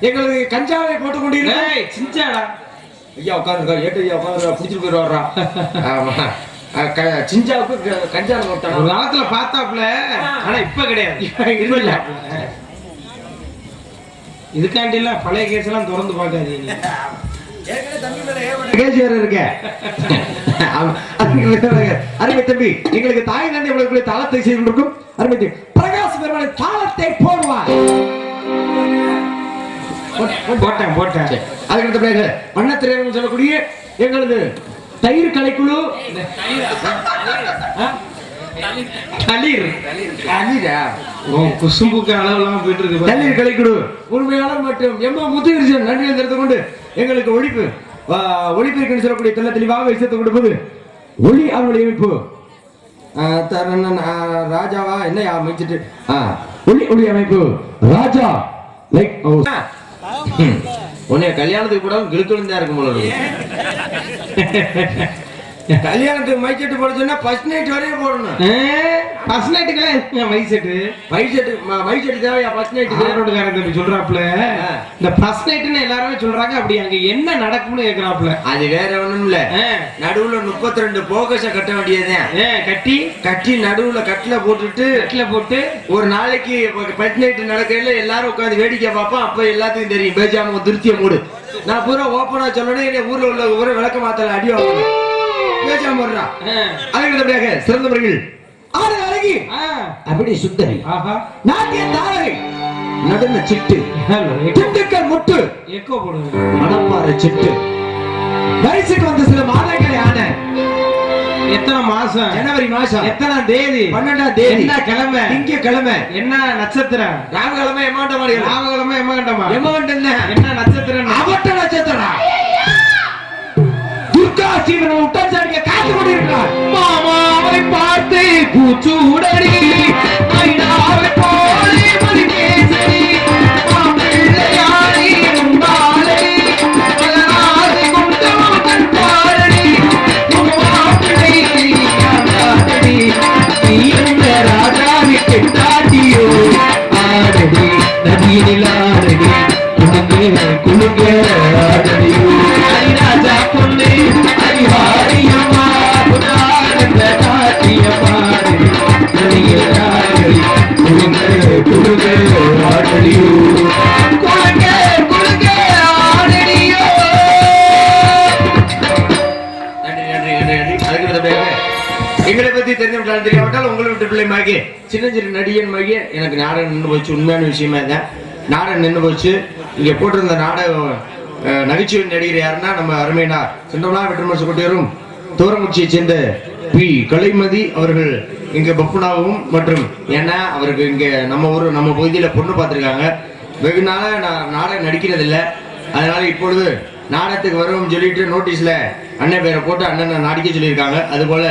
எங்களுக்கு கஞ்சாவை போட்டு கொண்டிருக்கேன். சிஞ்சாடா ஐயா உட்காருங்க, ஏட்டு ஐயா உட்காரு, பிடிச்சிட்டு போயிடுவாரா. ஆமா சிஞ்சாவுக்கு கஞ்சா கொடுத்தாங்க ஒரு காலத்துல பார்த்தாப்புல, ஆனா இப்ப கிடையாது. இல்ல இதுக்காண்டி எல்லாம் பழைய கேஸ் எல்லாம் திறந்து பார்க்காதீங்க. அருமை தம்பி எங்களுக்கு தாய் தந்தை உங்களுக்கு தாளத்தை செய்து கொண்டிருக்கும் அருமை தம்பி பிரகாஷ் பெருமாள் தாளத்தை போடுவார். போட்டேன் போட்டேன். அதுக்கு பிறகு வண்ணத்திரையர் சொல்லக்கூடிய எங்களது தயிர் கலைக்குழு தளிர் தண்ணீரா குசும்புக்கு அளவுலாம் போயிட்டு இருக்கு தண்ணீர் கலைக்குடு உண்மையாளர் மற்றும் எம்ம முத்துகிருஷ்ணன் நன்றி தெரிந்து கொண்டு எங்களுக்கு ஒளிப்பிற்கு சொல்லக்கூடிய தெல்ல தெளிவாக விஷயத்தை கொடுப்பது ஒளி அவருடைய அமைப்பு தரணன் ராஜாவா என்ன அமைச்சிட்டு ஒளி அமைப்பு ராஜா லைக் உன்னைய கல்யாணத்துக்கு கூட கிழக்குன்னு தான் இருக்கும் போல கல்யாணத்துக்கு மைச்செட்டு போட சொன்னா ஃபர்ஸ்ட் நைட் வரையும் போடணும். ஃபர்ஸ்ட் நைட்டுக்கு மைச்செட்டு தேவையா ஃபர்ஸ்ட் நைட்டுக்கு? ரோடுக்காரங்க இப்படி சொல்றாப்ல, இந்த ஃபர்ஸ்ட் நைட்னு எல்லாருமே சொல்றாங்க. அப்படி அங்க என்ன நடக்கும்னு கேக்குறாப்ல. அது வேற ஒண்ணும் இல்ல, நடுவுல 32 போகஸ கட்ட வேண்டியதுதான். கட்டி நடுவுல கட்டில போட்டு ஒரு நாளைக்கு ஃபர்ஸ்ட் நைட் நடக்கையில எல்லாரும் உட்காந்து வேடிக்கை பார்ப்போம். அப்ப எல்லாத்துக்கும் தெரியும் பேசாம திருப்திய மூடு. நான் பூரா ஓப்பனா சொல்லணும், என்ன ஊர்ல உள்ள ஊரை விளக்க மாத்தல அடி வாங்க பேசாம வர்றா. அதுக்கு சிறந்த முறையில் ஆறு அழகி அப்படி சுந்தரி நாட்டிய தாரகை நடன சிட்டு திண்டுக்கல் முட்டு எக்கோ போடுங்க மணப்பாறை சிட்டு வயசுக்கு வந்த சில மாதங்களே ஆன எத்தனை மாசம்? ஜனவரி மாசம். எத்தனாம் தேதி? 12ஆம் தேதி. என்ன கிழமை? திங்கட்கிழமை. என்ன நட்சத்திரம்? ராமகிழமை எமாண்டமா? ராமகிழமை எமகண்டமா? எமகண்டம் என்ன நட்சத்திரம்? அவட்ட நட்சத்திரம். துர்கா சீவன உட்கார்ந்து காத்து கொண்டிருக்கிறார். மாமாவை பார்த்து பூச்சூடடி மைனாவை போலே மணிகேசரி மாப்பிள்ளையாரி உண்டாலே மலராதி கொண்டவன் பாரடி மாப்பிள்ளை ஆடாதடி நீ இந்த ராஜாவிற்கு தாட்டியோ ஆடடி நதியினில் ஆடடி குலுங்க ஆடடியோ ராஜா பொண்ணு அறிவாரியம்மா புதாரந்த காட்டியம்மா குலுங்க ஆடடியோ குலுங்க ஆடடியோ. எங்களை பத்தி தெரிஞ்சவங்களால தெரியாவிட்டால் உங்களை விட்டு பிள்ளை மாகி சின்ன சின்ன நடிகன் மாகி எனக்கு நாடகம் நின்று போச்சு. உண்மையான விஷயமா தான் நாடகம் நின்று போச்சு. இங்க போட்டிருந்த நாடகம் நகைச்சுவை நடிகர் யாருன்னா நம்ம அருமைனா சின்னம்லா வெற்றிமரசு கொட்டியரும் தூரமுச்சியை சேர்ந்த பி கலைமதி அவர்கள் இங்க பப்புனாவும் மற்றும் ஏன்னா அவருக்கு இங்க நம்ம ஊர் நம்ம பகுதியில பொண்ணு பார்த்துருக்காங்க. வெகு நாளா நான் நாடகம் நடிக்கிறது இல்லை, அதனால இப்பொழுது நாடகத்துக்கு வருவோம்னு சொல்லிட்டு நோட்டீஸ்ல அண்ணன் பேரை போட்டு அண்ணனை நடிக்க சொல்லியிருக்காங்க. அது போல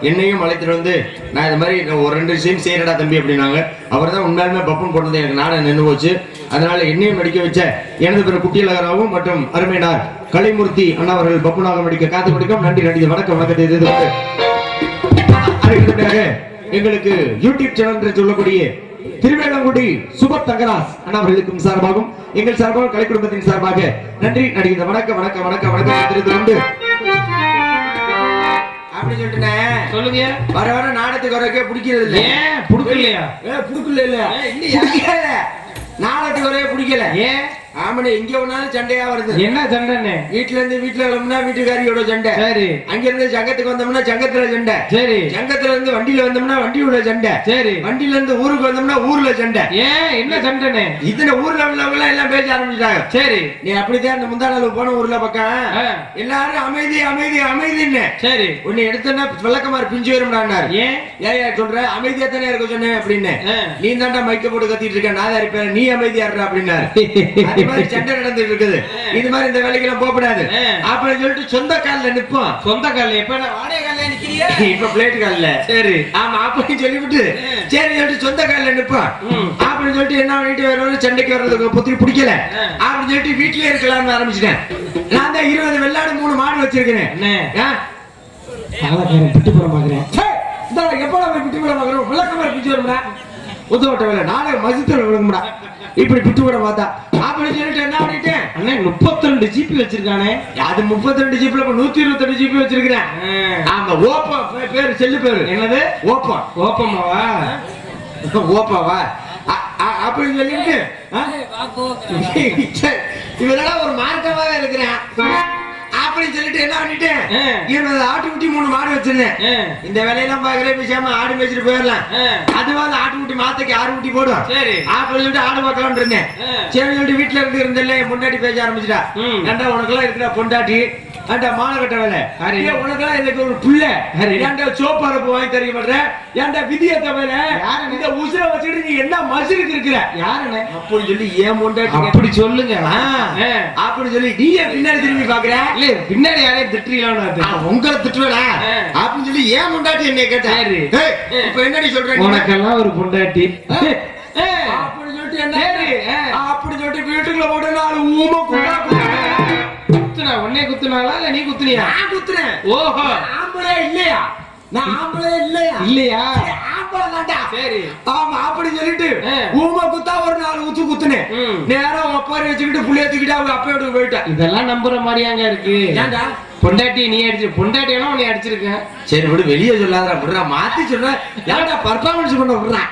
என்னையும் அழைத்துட்டு வந்து நான் இது மாதிரி ஒரு 2 சீன் செய்யறடா தம்பி அப்படின்னாங்க. அவர் தான் உண்மையாலுமே பப்புன் போட்டது எனக்கு நாடகம் நின்று போச்சு. அதனால என்னையும் நடிக்க வச்ச எனது பேர் குட்டியலகராவும் மற்றும் அருமையினார் கலைமூர்த்தி அண்ணா அவர்கள் பப்புனாக நடிக்க காத்து கொடுக்கும். நன்றி நடித்த வணக்கத்தை எங்களுக்கு யூடியூப் சேனல் சொல்லக்கூடிய திருவேலங்குடி சுபத் தங்கராஜ் அண்ணா அவர்களுக்கும் சார்பாகவும் எங்கள் சார்பாக கலை குடும்பத்தின் சார்பாக நன்றி நடிக்கிற வணக்கம் தெரிந்து கொண்டு அப்படி சொல்லிட்டேன். சொல்லுங்க. வர நாடகத்துக்கு வரக்கே பிடிக்கிறது இல்லை. ஏன் பிடிக்கலையா? பிடிக்கல நாடகத்துக்கு வரவே பிடிக்கல. ஏன்? ஆமாண்ணே, இங்க ஒன்னாலும் சண்டையா வருது. என்ன சண்டைன்னு? வீட்டுல கிளம்புனா வீட்டுக்காரியோட சண்டை. சரி. அங்க இருந்து சங்கத்துக்கு வந்தோம்னா சங்கத்துல சண்டை. சரி. சங்கத்துல இருந்து வண்டியில வந்தோம்னா வண்டியோட சண்டை. சரி. வண்டியில இருந்து ஊருக்கு வந்தோம்னா ஊர்ல சண்டை. ஏன் என்ன சண்டைன்னு? இத்தனை ஊர்ல உள்ளவங்க எல்லாம் பேச ஆரம்பிச்சிட்டாங்க. சரி. நீ அப்படித்தான் அந்த முந்தா நாள் போன ஊர்ல பக்கம் எல்லாரும் அமைதின்னு. சரி. உன்னை எடுத்தா விளக்கமாறு பிஞ்சு வரும்டான்னாரு. ஏன் சொல்ற அமைதியா தானே இருக்க சொன்னேன் அப்படின்னு. நீ தாண்டா மைக்க போட்டு கத்திட்டு இருக்க, நான் தான் இருப்பேன், நீ அமைதியா இருற அப்படின்னாரு. சண்டை நடந்துட்டு இருக்குது. இது மாதிரி இந்த வேலைக்கு போகக்கூடாது அப்படின்னு சொல்லிட்டு சொந்த காலில் நிற்போம். சொந்த காலில் எப்ப வாடகை காலில் நிக்கிறியா? இப்ப பிளேட் காலில். சரி. ஆமா அப்படின்னு சொல்லிவிட்டு சரி சொல்லிட்டு சொந்த காலில் நிற்போம் அப்படின்னு சொல்லிட்டு என்ன பண்ணிட்டு வர சண்டைக்கு வர்றதுக்கு பொத்தி பிடிக்கல அப்படின்னு சொல்லிட்டு வீட்லயே இருக்கலாம்னு ஆரம்பிச்சிட்டேன். நான் தான் 20 வெள்ளாடு 3 மாடு வச்சிருக்கிறேன். பிட்டுப்புறம் பாக்குறேன். எப்ப பிட்டுப்புறம் பாக்குறோம் விளக்கமா பிச்சு வரும்டா உதவட்ட வேலை நாளை மசித்துல விழுங்கும்டா. இப்படி பிட்டு கூட பார்த்தா அப்படின்னு சொல்லிட்டு என்ன பண்ணிட்டேன். அண்ணே 32 ஜிபி வச்சிருக்கானே. அது 32 ஜிபில 128 ஜிபி வச்சிருக்கிறேன். ஆமா ஓப்போ பேரு செல்லு பேரு என்னது? ஓப்பமாவா அப்படின்னு சொல்லிட்டு இவரெல்லாம் ஒரு மார்க்கமாக இருக்கிறேன் அப்படின்னு சொல்லிட்டு என்ன பண்ணிட்டேன். 20 ஆட்டுக்குட்டி 3 மாடு வச்சிருந்தேன். இந்த வேலையெல்லாம் பாக்குறேன் பேசாம ஆடு மேய்ச்சிட்டு போயிடலாம். அதுவாது ஆட்டுக்குட்டி மாத்தைக்கு 6 குட்டி போடும். சரி. அப்படின்னு சொல்லிட்டு ஆடு பார்க்கலாம்னு இருந்தேன். சரி சொல்லிட்டு வீட்டுல இருந்தேன் முன்னாடி பேச ஆரம்பிச்சுட்டா. ஏண்டா உனக்கெல்லாம் இருக்கிற பொண்டாட்டி அந்த மானகட்ட வேலை சரி. உனக்கெல்லாம் எனக்கு ஒரு புள்ள சரி. ஏன்டா சோப்பாரப்பு வாங்கி தெரிய மாட்டேன் ஏன்டா விதியத்த வேலை யாருண்ணே? இந்த உசுரை வச்சுட்டு நீ என்ன மசுருக்கு இருக்கிற யாருண்ணே அப்படின்னு சொல்லி ஏன் முண்டாட்டி அப்படி சொல்லுங்க அப்படின்னு சொல்லி நீ ஏன் பின்னாடி திரும்பி பாக்குற இல்ல பின்னாடி யாரையும் திட்டுறீங்களா உங்களை திட்டுவேடா அப்படின்னு சொல்லி ஏன் முண்டாட்டி என்னை கேட்டேன் சரி. இப்ப என்னடி சொல்றேன் உனக்கெல்லாம் ஒரு பொண்டாட்டி அப்படின்னு சொல்லிட்டு என்ன அப்படி சொல்லிட்டு வீட்டுக்குள்ள போட்டு நாலு ஊமை குத்துனா உன்னே குத்துனாங்களா இல்ல நீ குத்துனியா நான் குத்துறேன் ஓஹோ ஆம்பளை இல்லையா நான் ஆம்பளை இல்லையா இல்லையா ஆம்பளை தான்டா சரி ஆமா அப்படி சொல்லிட்டு ஊமை குத்தா ஒரு நாலு ஊத்து குத்துனேன் நேரா ஒப்பாரி வச்சுக்கிட்டு புள்ளைய தூக்கிட்டு அவங்க அப்பா வீட்டுக்கு போயிட்டேன் இதெல்லாம் நம்புற மாதிரியாங்க இருக்கு ஏன்டா பொண்டாட்டி நீ அடிச்சு பொண்டாட்டி எல்லாம் உன்னை அடிச்சிருக்கேன் சரி விடு வெளியே சொல்லாதடா விடுறா மாத்தி சொல்றேன் ஏன்டா பர்ஃபார்மன்ஸ் பண்ண விடுறா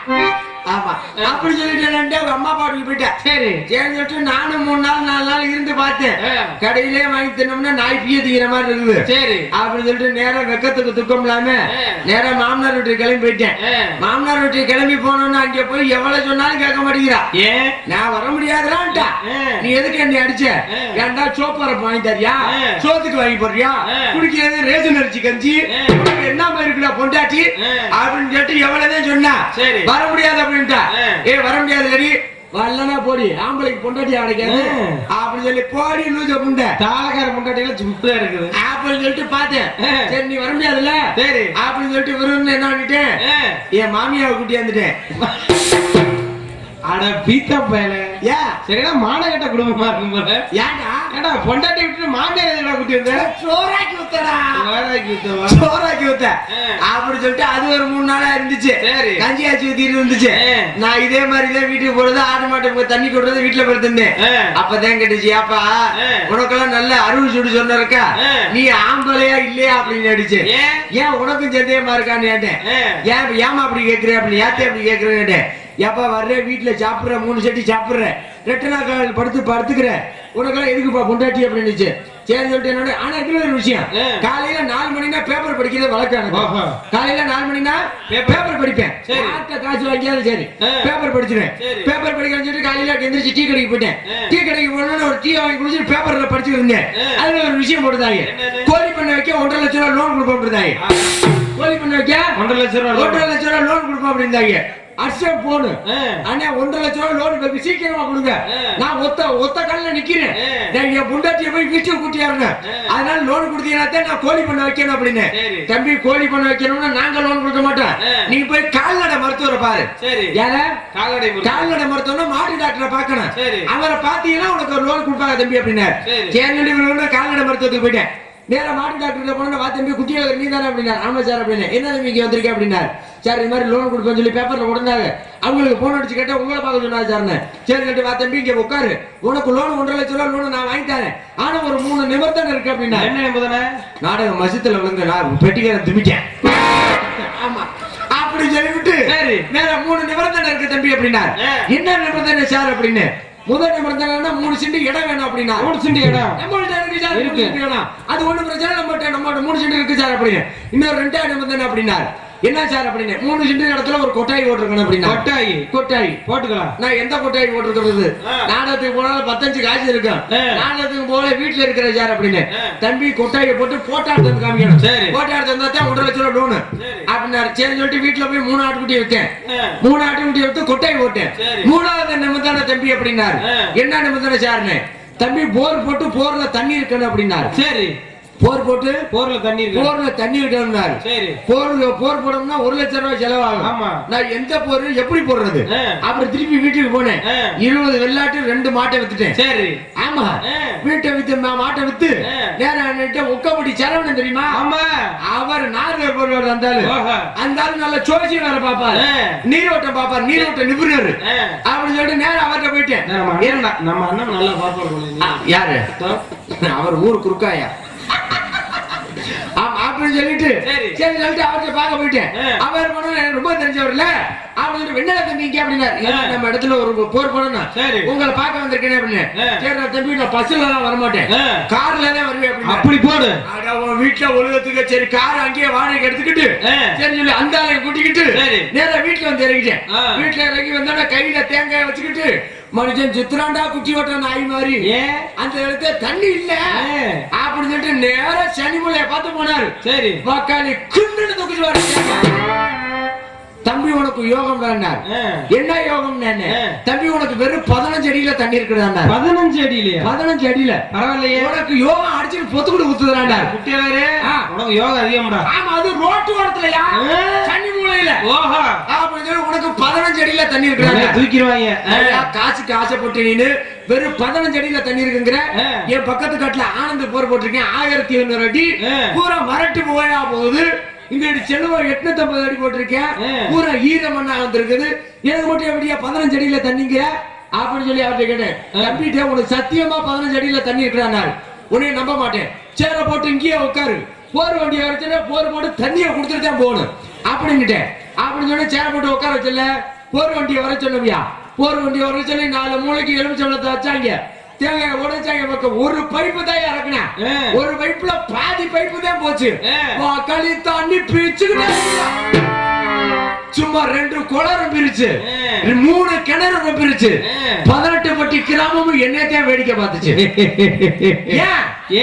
ஆமா அப்படி சொல்லிட்டு அவங்க அம்மா பாட்டுக்கு போயிட்டேன் சரி சரின்னு சொல்லிட்டு நானும் 3 நாள் 4 நாள் இருந்து பார்த்தேன் கடையிலே வாங்கி தின்னோம்னா நாய் பிய திங்கிற மாதிரி இருக்குது சரி அப்படின்னு சொல்லிட்டு நேரம் வெக்கத்துக்கு துக்கம் இல்லாம நேரம் மாமனார் வீட்டுக்கு கிளம்பி போயிட்டேன் மாமனார் வீட்டுக்கு கிளம்பி போனோம்னா அங்க போய் எவ்வளவு சொன்னாலும் கேட்க மாட்டேங்கிறா ஏன் நான் வர முடியாதுடான்டா நீ எதுக்கு என்னை அடிச்ச ஏன்டா சோப்பாரப்பு வாங்கி தரியா சோத்துக்கு வாங்கி போடுறியா குடிக்கிறது ரேஷன் அரிசி கஞ்சி என்ன மாதிரி இருக்குடா பொண்டாட்டி அப்படின்னு சொல்லிட்டு எவ்வளவுதான் சொன்னா வர முடியாது அப்படின்ட்டா வர முடியாது லடி வரலனா போடி ஆம்பளைக்கு பொண்டாட்டி அடைக்காது அப்படின்னு சொல்லி போடி லூச புண்டை தாளக்கார பொண்டாட்டியில சும்மா இருக்குது அப்படின்னு சொல்லிட்டு பார்த்தேன் சரி நீ வர முடியாதுல்ல சரி அப்படின்னு சொல்லிட்டு விரும்பு என்ன பண்ணிட்டேன் என் மாமியாவை கூட்டி வந்துட்டேன் அட பீத்தா பயல ஏன் சரிடா மானகட்ட குடும்பமா இருக்கும் போல ஏன்டா ஏடா பொண்டாட்டி விட்டு மாமியார் எதுடா கூட்டி வந்த சோறாக்கி ஊத்தடா சோறாக்கி ஊத்தவா சோறாக்கி ஊத்த அப்படி சொல்லிட்டு அது ஒரு 3 நாளா இருந்துச்சு சரி கஞ்சி ஆச்சு ஊத்திட்டு இருந்துச்சு நான் இதே மாதிரிதான் வீட்டுக்கு போறது ஆடு மாட்டு தண்ணி கொடுறது வீட்டுல படுத்திருந்தேன் அப்பதான் கேட்டுச்சு ஏப்பா உனக்கெல்லாம் நல்ல அருள் சுடு சொன்ன இருக்கா நீ ஆம்பளையா இல்லையா அப்படின்னு அடிச்சு ஏன் உனக்கும் சந்தேகமா இருக்கான்னு கேட்டேன் ஏமா அப்படி கேக்குற அப்படி ஏத்தே அப்படி கேக்குறேன்னு கேட்டேன் ஏப்பா வர்ற வீட்டுல சாப்பிடுற 3 சட்டி சாப்பிடுற 2 நாள் படுத்துக்கிற உனக்கெல்லாம் எதுக்குப்பா பொண்டாட்டி அப்படின்னுச்சு சரி சொல்லிட்டு என்னோட ஆனா இதுல ஒரு விஷயம் காலையில 4 மணினா பேப்பர் படிக்கிறது வழக்கம் காலையில 4 மணினா பேப்பர் படிப்பேன் காசு வாங்கியாலும் சரி பேப்பர் படிச்சிருவேன் பேப்பர் படிக்கணும்னு சொல்லிட்டு காலையில எந்திரிச்சு டீ கடைக்கு போயிட்டேன் டீ கடைக்கு போனோன்னு ஒரு டீ வாங்கி குடிச்சிட்டு பேப்பர்ல படிச்சுட்டு இருந்தேன் அதுல ஒரு விஷயம் போட்டுதாங்க கோழி பண்ண வைக்க 1.5 லட்சம் ரூபாய் லோன் கொடுப்போம் கோழி பண்ண வைக்க 1.5 லட்சம் ரூபாய் லோன் கொடுப்போம் அப்படின்னாங்க அர்ஷம் போனு அண்ணா 1.5 லட்சம் ரூபாய் லோன் சீக்கிரமா கொடுங்க நான் ஒத்த காலில் நிக்கிறேன் என் பொண்டாட்டிய போய் வீட்டுக்கு கூட்டியாருங்க அதனால லோன் கொடுத்தீங்கன்னா நான் கோழி பண்ண வைக்கணும் அப்படின்னு தம்பி கோழி பண்ண வைக்கணும்னா நாங்க லோன் கொடுக்க மாட்டோம் நீங்க போய் கால்நடை மருத்துவரை பாரு யார கால்நடை மருத்துவம்னா மாட்டு டாக்டரை பாக்கணும் அவரை பாத்தீங்கன்னா உனக்கு ஒரு லோன் கொடுப்பாங்க தம்பி அப்படின்னாரு சரி கால்நடை மருத்துவத்துக்கு போயிட்டேன் நேரா மாட்டு டாக்டர் போனா வா தம்பி குட்டியா நீ தானே அப்படின்னா ஆமா சார் அப்படின்னு என்ன தம்பி இங்க வந்திருக்கேன் அப்படின்னாரு சார் இந்த மாதிரி லோன் கொடுப்பேன்னு சொல்லி பேப்பர்ல கொடுத்தாங்க அவங்களுக்கு போன் அடிச்சு கேட்டா உங்களை பார்க்க சொன்னாரு சார்னு சரி கேட்டு வா தம்பி இங்க உட்காரு உனக்கு லோன் 1.5 லட்சம் ரூபாய் லோன் நான் வாங்கி தரேன் ஆனா ஒரு 3 நிபந்தனை இருக்கு அப்படின்னா என்ன நிபந்தனை நாடகம் மசத்துல விழுந்து நான் பெட்டிக்காரன் துமிட்டேன் ஆமா அப்படி சொல்லிவிட்டு சரி நேரா 3 நிபந்தனை இருக்கு தம்பி அப்படின்னா என்ன நிபந்தனை சார் அப்படின்னு முதல் நிபந்தனை 3 சென்ட் இடம் வேணும் அப்படின்னா 3 சென்ட் இடம் நம்மள்ட்ட இருக்கு சார் இருக்கு அது ஒண்ணு பிரச்சனை நம்மள்ட்ட 3 சென்ட் இருக்கு சார் அப்படின்னு இன்னொரு 2ஆவது நிபந்தனை அப்படின்னா என்ன சார் அப்படின்னு 3 சென்ட் இடத்துல ஒரு கொட்டாய் ஓட்டிருக்கணும் அப்படின்னா கொட்டாய் போட்டுக்கலாம் நான் எந்த கொட்டாய் போட்டிருக்கிறது நாடகத்துக்கு போனாலும் 15 காசு இருக்கும் நாடகத்துக்கு போல வீட்டுல இருக்கிற சார் அப்படின்னு தம்பி கொட்டாயை போட்டு போட்டா எடுத்து காமிக்கணும் போட்டா எடுத்து வந்தா தான் 1.5 லட்சம் ரூபாய் லோனு அப்படின்னாரு சரி சொல்லிட்டு வீட்டுல போய் 3 ஆட்டுக்குட்டி வைத்தேன் 3 ஆட்டுக்குட்டி வைத்து கொட்டாய் போட்டேன் 3வது நிபந்தனை தம்பி அப்படின்னாரு என்ன நிபந்தனை சார்னு தம்பி போர் போட்டு போர்ல தண்ணி இருக்கணும் அப்படின்னாரு சரி போர் போட்டு போர்ல தண்ணி இருக்கணும்னாரு சரி போர் போடணும்னா 1 லட்சம் ரூபாய் செலவாகும் ஆமா நான் எந்த போர் எப்படி போடுறது அப்புறம் திருப்பி வீட்டுக்கு போனேன் 20 வெள்ளாட்டு 2 மாட்டை வித்துட்டேன் சரி ஆமா வீட்டை வித்து மாட்டை வித்து நேரம் ஒக்கப்படி செலவணும் தெரியுமா ஆமா அவர் நார்வேர் போடுவார் அந்த நல்ல சோசி வேற பாப்பாரு நீரோட்டம் பாப்பாரு நீரோட்ட நிபுணர் அப்படின்னு சொல்லிட்டு நேரம் அவர்கிட்ட போயிட்டேன் நம்ம அண்ணன் நல்லா பாப்பாரு யாரு அவர் ஊர் குறுக்காயா அப்படின்னு சொல்லிட்டு சரி சொல்லிட்டு அவர்கிட்ட பார்க்க போயிட்டேன் அவர் எனக்கு ரொம்ப தெரிஞ்சவர்ல அவங்க வெண்ணல தம்பிங்க அப்படின்னாரு நம்ம இடத்துல ஒரு போர் போனோம் உங்களை பார்க்க வந்திருக்கேன் அப்படின்னு சரி நான் தம்பி நான் பஸ்ல எல்லாம் வரமாட்டேன் கார்ல தான் வருவேன் அப்படின்னு அப்படி போடு வீட்டுல ஒழுங்கத்துக்கு சரி கார் அங்கேயே வாடகை எடுத்துக்கிட்டு சரி சொல்லி அந்த ஆளைய கூட்டிக்கிட்டு நேரா வீட்டுல வந்து இறங்கிட்டேன் வீட்டுல இறங்கி வந்தோட கையில தேங்காய் வச்சுக்கிட்டு மனுஷன் சுத்துறாண்டா குட்டி ஓட்டுற நாய் மாதிரி ஏன் அந்த இடத்துல தண்ணி இல்ல அப்படின்னு சொல்லிட்டு நேரா சனிமலையை பார்த்து போனாரு. சரி மக்காளி குண்டுன்னு தூக்கிட்டு வர தம்பி உனக்கு யோகம் வேண்டார். என்ன யோகம் தம்பி உனக்கு வெறும் 15 அடியில தண்ணி இருக்குதா? 15 அடியில 15 அடியில பரவாயில்லையே. உனக்கு யோகம் அடிச்சுட்டு பொத்துக்கிட்டு குத்துறாண்டா குட்டியாரு. உனக்கு யோகம் அதிகம்டா. ஆமா அது ரோட்டு ஓரத்துலயா தண்ணி மூலையில. ஓஹோ அப்படின்னு சொல்லி உனக்கு 15 அடியில தண்ணி இருக்குதா? தூக்கிடுவாங்க. காசுக்கு ஆசைப்பட்டு நீனு வெறும் 15 அடியில தண்ணி இருக்குங்கிற. என் பக்கத்து காட்டுல ஆனந்த போர் போட்டிருக்கேன் 1800 அடி பூரா மரட்டு போயா போகுது. இங்க செல்வம் 850 அடி போட்டிருக்கேன் பூரா ஈரமண்ணா வந்திருக்குது. எனக்கு மட்டும் எப்படியா 15 அடியில தண்ணிங்கிற அப்படின்னு சொல்லி அவர்கிட்ட கேட்டேன். தம்பிட்டே உனக்கு சத்தியமா 15 அடியில தண்ணி இருக்கிறான். உன்னைய நம்ப மாட்டேன். சேர போட்டு இங்கேயே உட்காரு போர் வண்டியை வரைச்சு போர் போட்டு தண்ணியை கொடுத்துட்டு தான் போகணும் அப்படின்னுட்டேன். அப்படின்னு சொல்லி சேர போட்டு உட்கார வச்சல போர் வண்டியை வர சொன்னவியா. போர் வண்டியை வர சொல்லி 4 மூளைக்கு எலுமிச்சம்பழத்தை வச்சாங்க. தேங்காய் உடைச்சாங்க. பக்கம் ஒரு பைப்பு தான் இறக்குனேன். ஒரு பைப்புல பாதி பைப்பு தான் போச்சு. களி தண்ணி பிரிச்சுக்கிட்டே சும்மா 2 குளம் பிரிச்சு 3 கிணறு பிரிச்சு 18 பட்டி கிராமமும் என்னத்தையும் வேடிக்கை பார்த்துச்சு.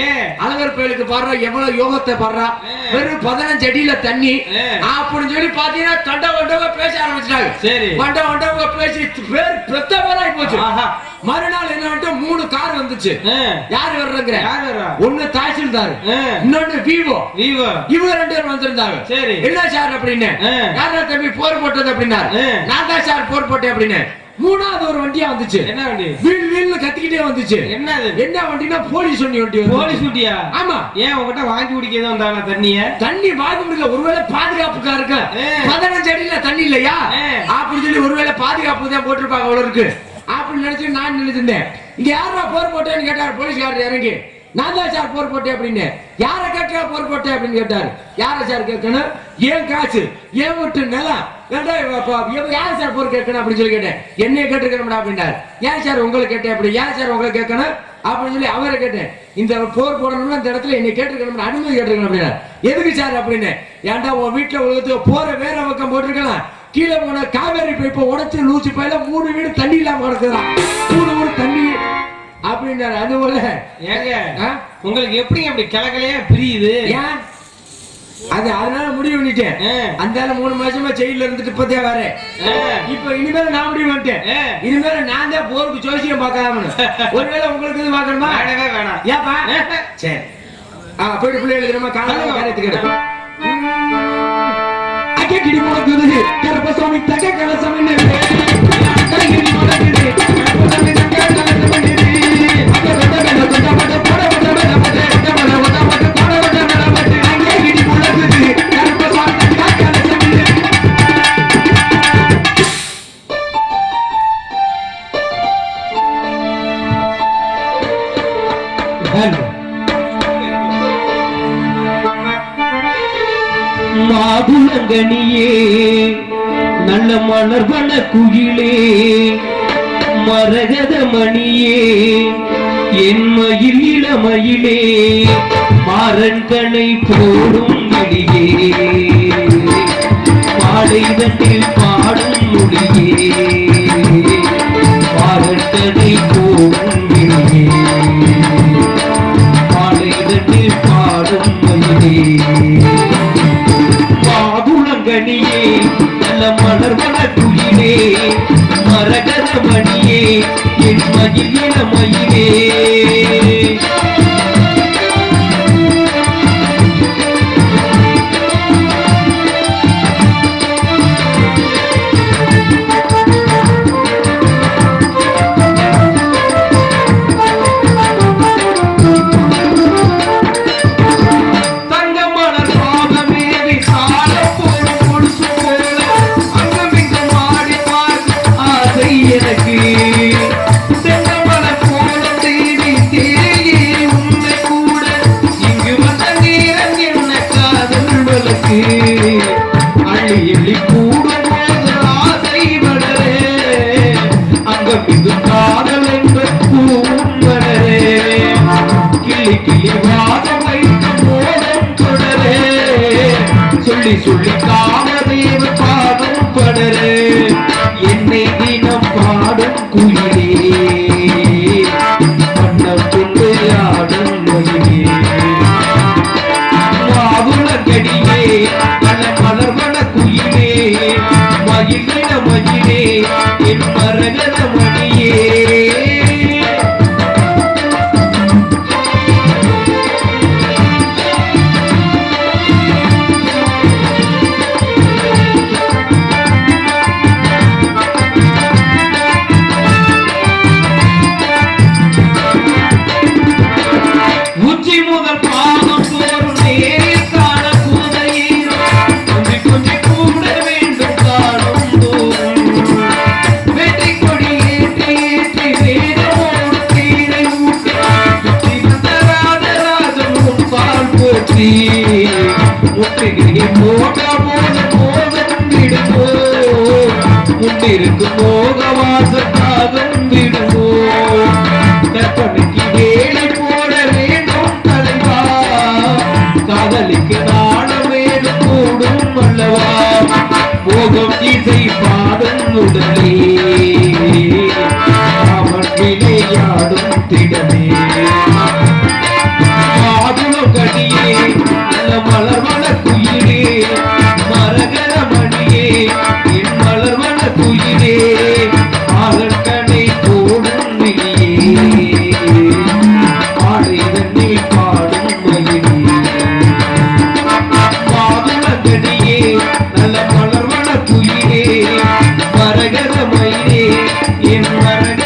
ஏன் அழகர் கோயிலுக்கு பாடுறா எவ்வளவு யோகத்தை பாடுறா. வெறும் 15 அடியில தண்ணி அப்படின்னு சொல்லி பாத்தீங்கன்னா கண்ட வண்டவங்க பேச ஆரம்பிச்சிட்டாங்க. சரி வண்ட வண்டவங்க பேசி பேர் பெத்த பேராய் போச்சு. மறுநாள் என்ன 3 கார் வந்துச்சு. யார் வர்றங்க? ஒண்ணு தாசில்தார், இன்னொன்னு விவோ. இவங்க 2 பேர் வந்திருந்தாங்க. சரி என்ன சார் அப்படின்னு. யாரா தம்பி போர் போட்டது அப்படின்னா நான் தான் சார் போர் போட்டேன் அப்படின்னு. 3வது ஒரு வண்டியா வந்துச்சு. என்ன வண்டி? வீல் வீல்னு கத்திக்கிட்டே வந்துச்சு. என்னது என்ன வண்டினா போலீஸ் வண்டி. போலீஸ் வண்டியா? ஆமா. ஏன் உங்ககிட்ட வாங்கி குடிக்கவே வந்தாங்க தண்ணிய? தண்ணி வாங்கி குடிக்கல. ஒருவேளை பாதுகாப்புக்கா இருக்கு. 15 அடியில தண்ணி இல்லையா அப்படின்னு சொல்லி ஒருவேளை பாதுகாப்பு தான் போட்டிருப்பாங்க அவ்வளவு இருக்கு அப்படின்னு நினைச்சு நான் நினைச்சிருந்தேன். இங்க யாரா போர் போட்டேன்னு கேட்டாரு போலீஸ்காரர் இறங்கி. நான் தான் சார் போர் போட்டேன் அப்படின்னு. யார கேட்டா போர் போட்டேன் அப்படின்னு கேட்டாரு. யார சார் கேட்கணும்? ஏன் காசு ஏன் விட்டு நிலம் யார் சார் போர் கேட்கணும் அப்படின்னு சொல்லி கேட்டேன். என்னைய கேட்டுக்கணும் அப்படின்னாரு. ஏன் சார் உங்களை கேட்டேன் அப்படி. ஏன் சார் உங்களை கேட்கணும் அப்படின்னு சொல்லி அவரை கேட்டேன். இந்த போர் போடணும்னு அந்த இடத்துல என்னை கேட்டுக்கணும் அனுமதி கேட்டுக்கணும் அப்படின்னா. எதுக்கு சார் அப்படின்னு. ஏன்டா உன் வீட்டுல உலகத்துக்கு போற வேற பக்கம் போட்டிருக்கலாம். கீழே போன காவேரி பைப்பை உடச்சு லூச்சு பையில 3 வீடு தண்ணி இல்லாம கிடக்குதான். 3 ஊர் தண்ணி அப்படின்னாரு. அது போல ஏங்க உங்களுக்கு எப்படி அப்படி கிளக்கலையா பிரியுது? ஏன் அது அதனால முடிவு பண்ணிட்டேன். அந்த 3 மாசமா ஜெயில இருந்துட்டு இப்பதே வரேன். இப்ப இனிமேல் நான் முடிவு பண்ணிட்டேன். இனிமேல் நான் தான் போருக்கு ஜோசியம் பார்க்கலாம்னு. ஒருவேளை உங்களுக்கு இது பார்க்கணுமா? வேணவே வேணாம். ஏப்பா சரி போயிட்டு பிள்ளைகளுக்கு நம்ம காலையில காரியத்துக்கு கிடி போகுது கருப்பசாமி தக கலசம் கிடி போகுது கருப்பசாமி தக கலசம் மாதுளங்கனியே நல்ல மலர்வன குயிலே மரகத மணியே என்மையில் இளமயிலே மாறன்கனை போடும் வெளியே பாடை தட்டில் பாடும் மொழியே மாறன்கனை போடும் வெளியே பாடை தட்டில் பாடும் மொழியே மாதுளங்கனியே நல்ல மலர்வன குயிலே மரகத மணியே என் மயில் இளமயிலே சொல்லி சொல்லி காமதேவ பாடும் படரே என்னை தினம் பாடும் குயிலே என் மரகத மணியே உச்சி முதல் பாதம் தோறும் நேரில் காண கூதையே கொஞ்சி கொஞ்சி கூட வேண்டும் காணும் தோறும் வெற்றி கொடி ஏற்றி ஏற்றி வேதமோடு தீரை ஊட்டி சுற்றி வந்த ராஜராஜன் உன் பால் போற்றி முற்றுகையை போக போத போதம் விடுமோ முன்னிருக்கும் மோகவாசத்தாகம் விடுமோ கற்பனைக்கு வேலை போட வேண்டும் தலைவா காதலிக்கு நாணமேலும் கூடும் அல்லவா மோகம் இசை பாதம் உடலே அவன் விளையாடும் திடமே மாதுளம் கடியே நல்ல மலர்வன குயிலே மரகத மணியே என் மலர்வன குயிலே ஆகட்டனை போடும் விழியே ஆடைதன்னே பாடும் மயிலே மாதுளங்கடியே நல்ல மலர்வன குயிலே மரகத மயிலே என் மரகத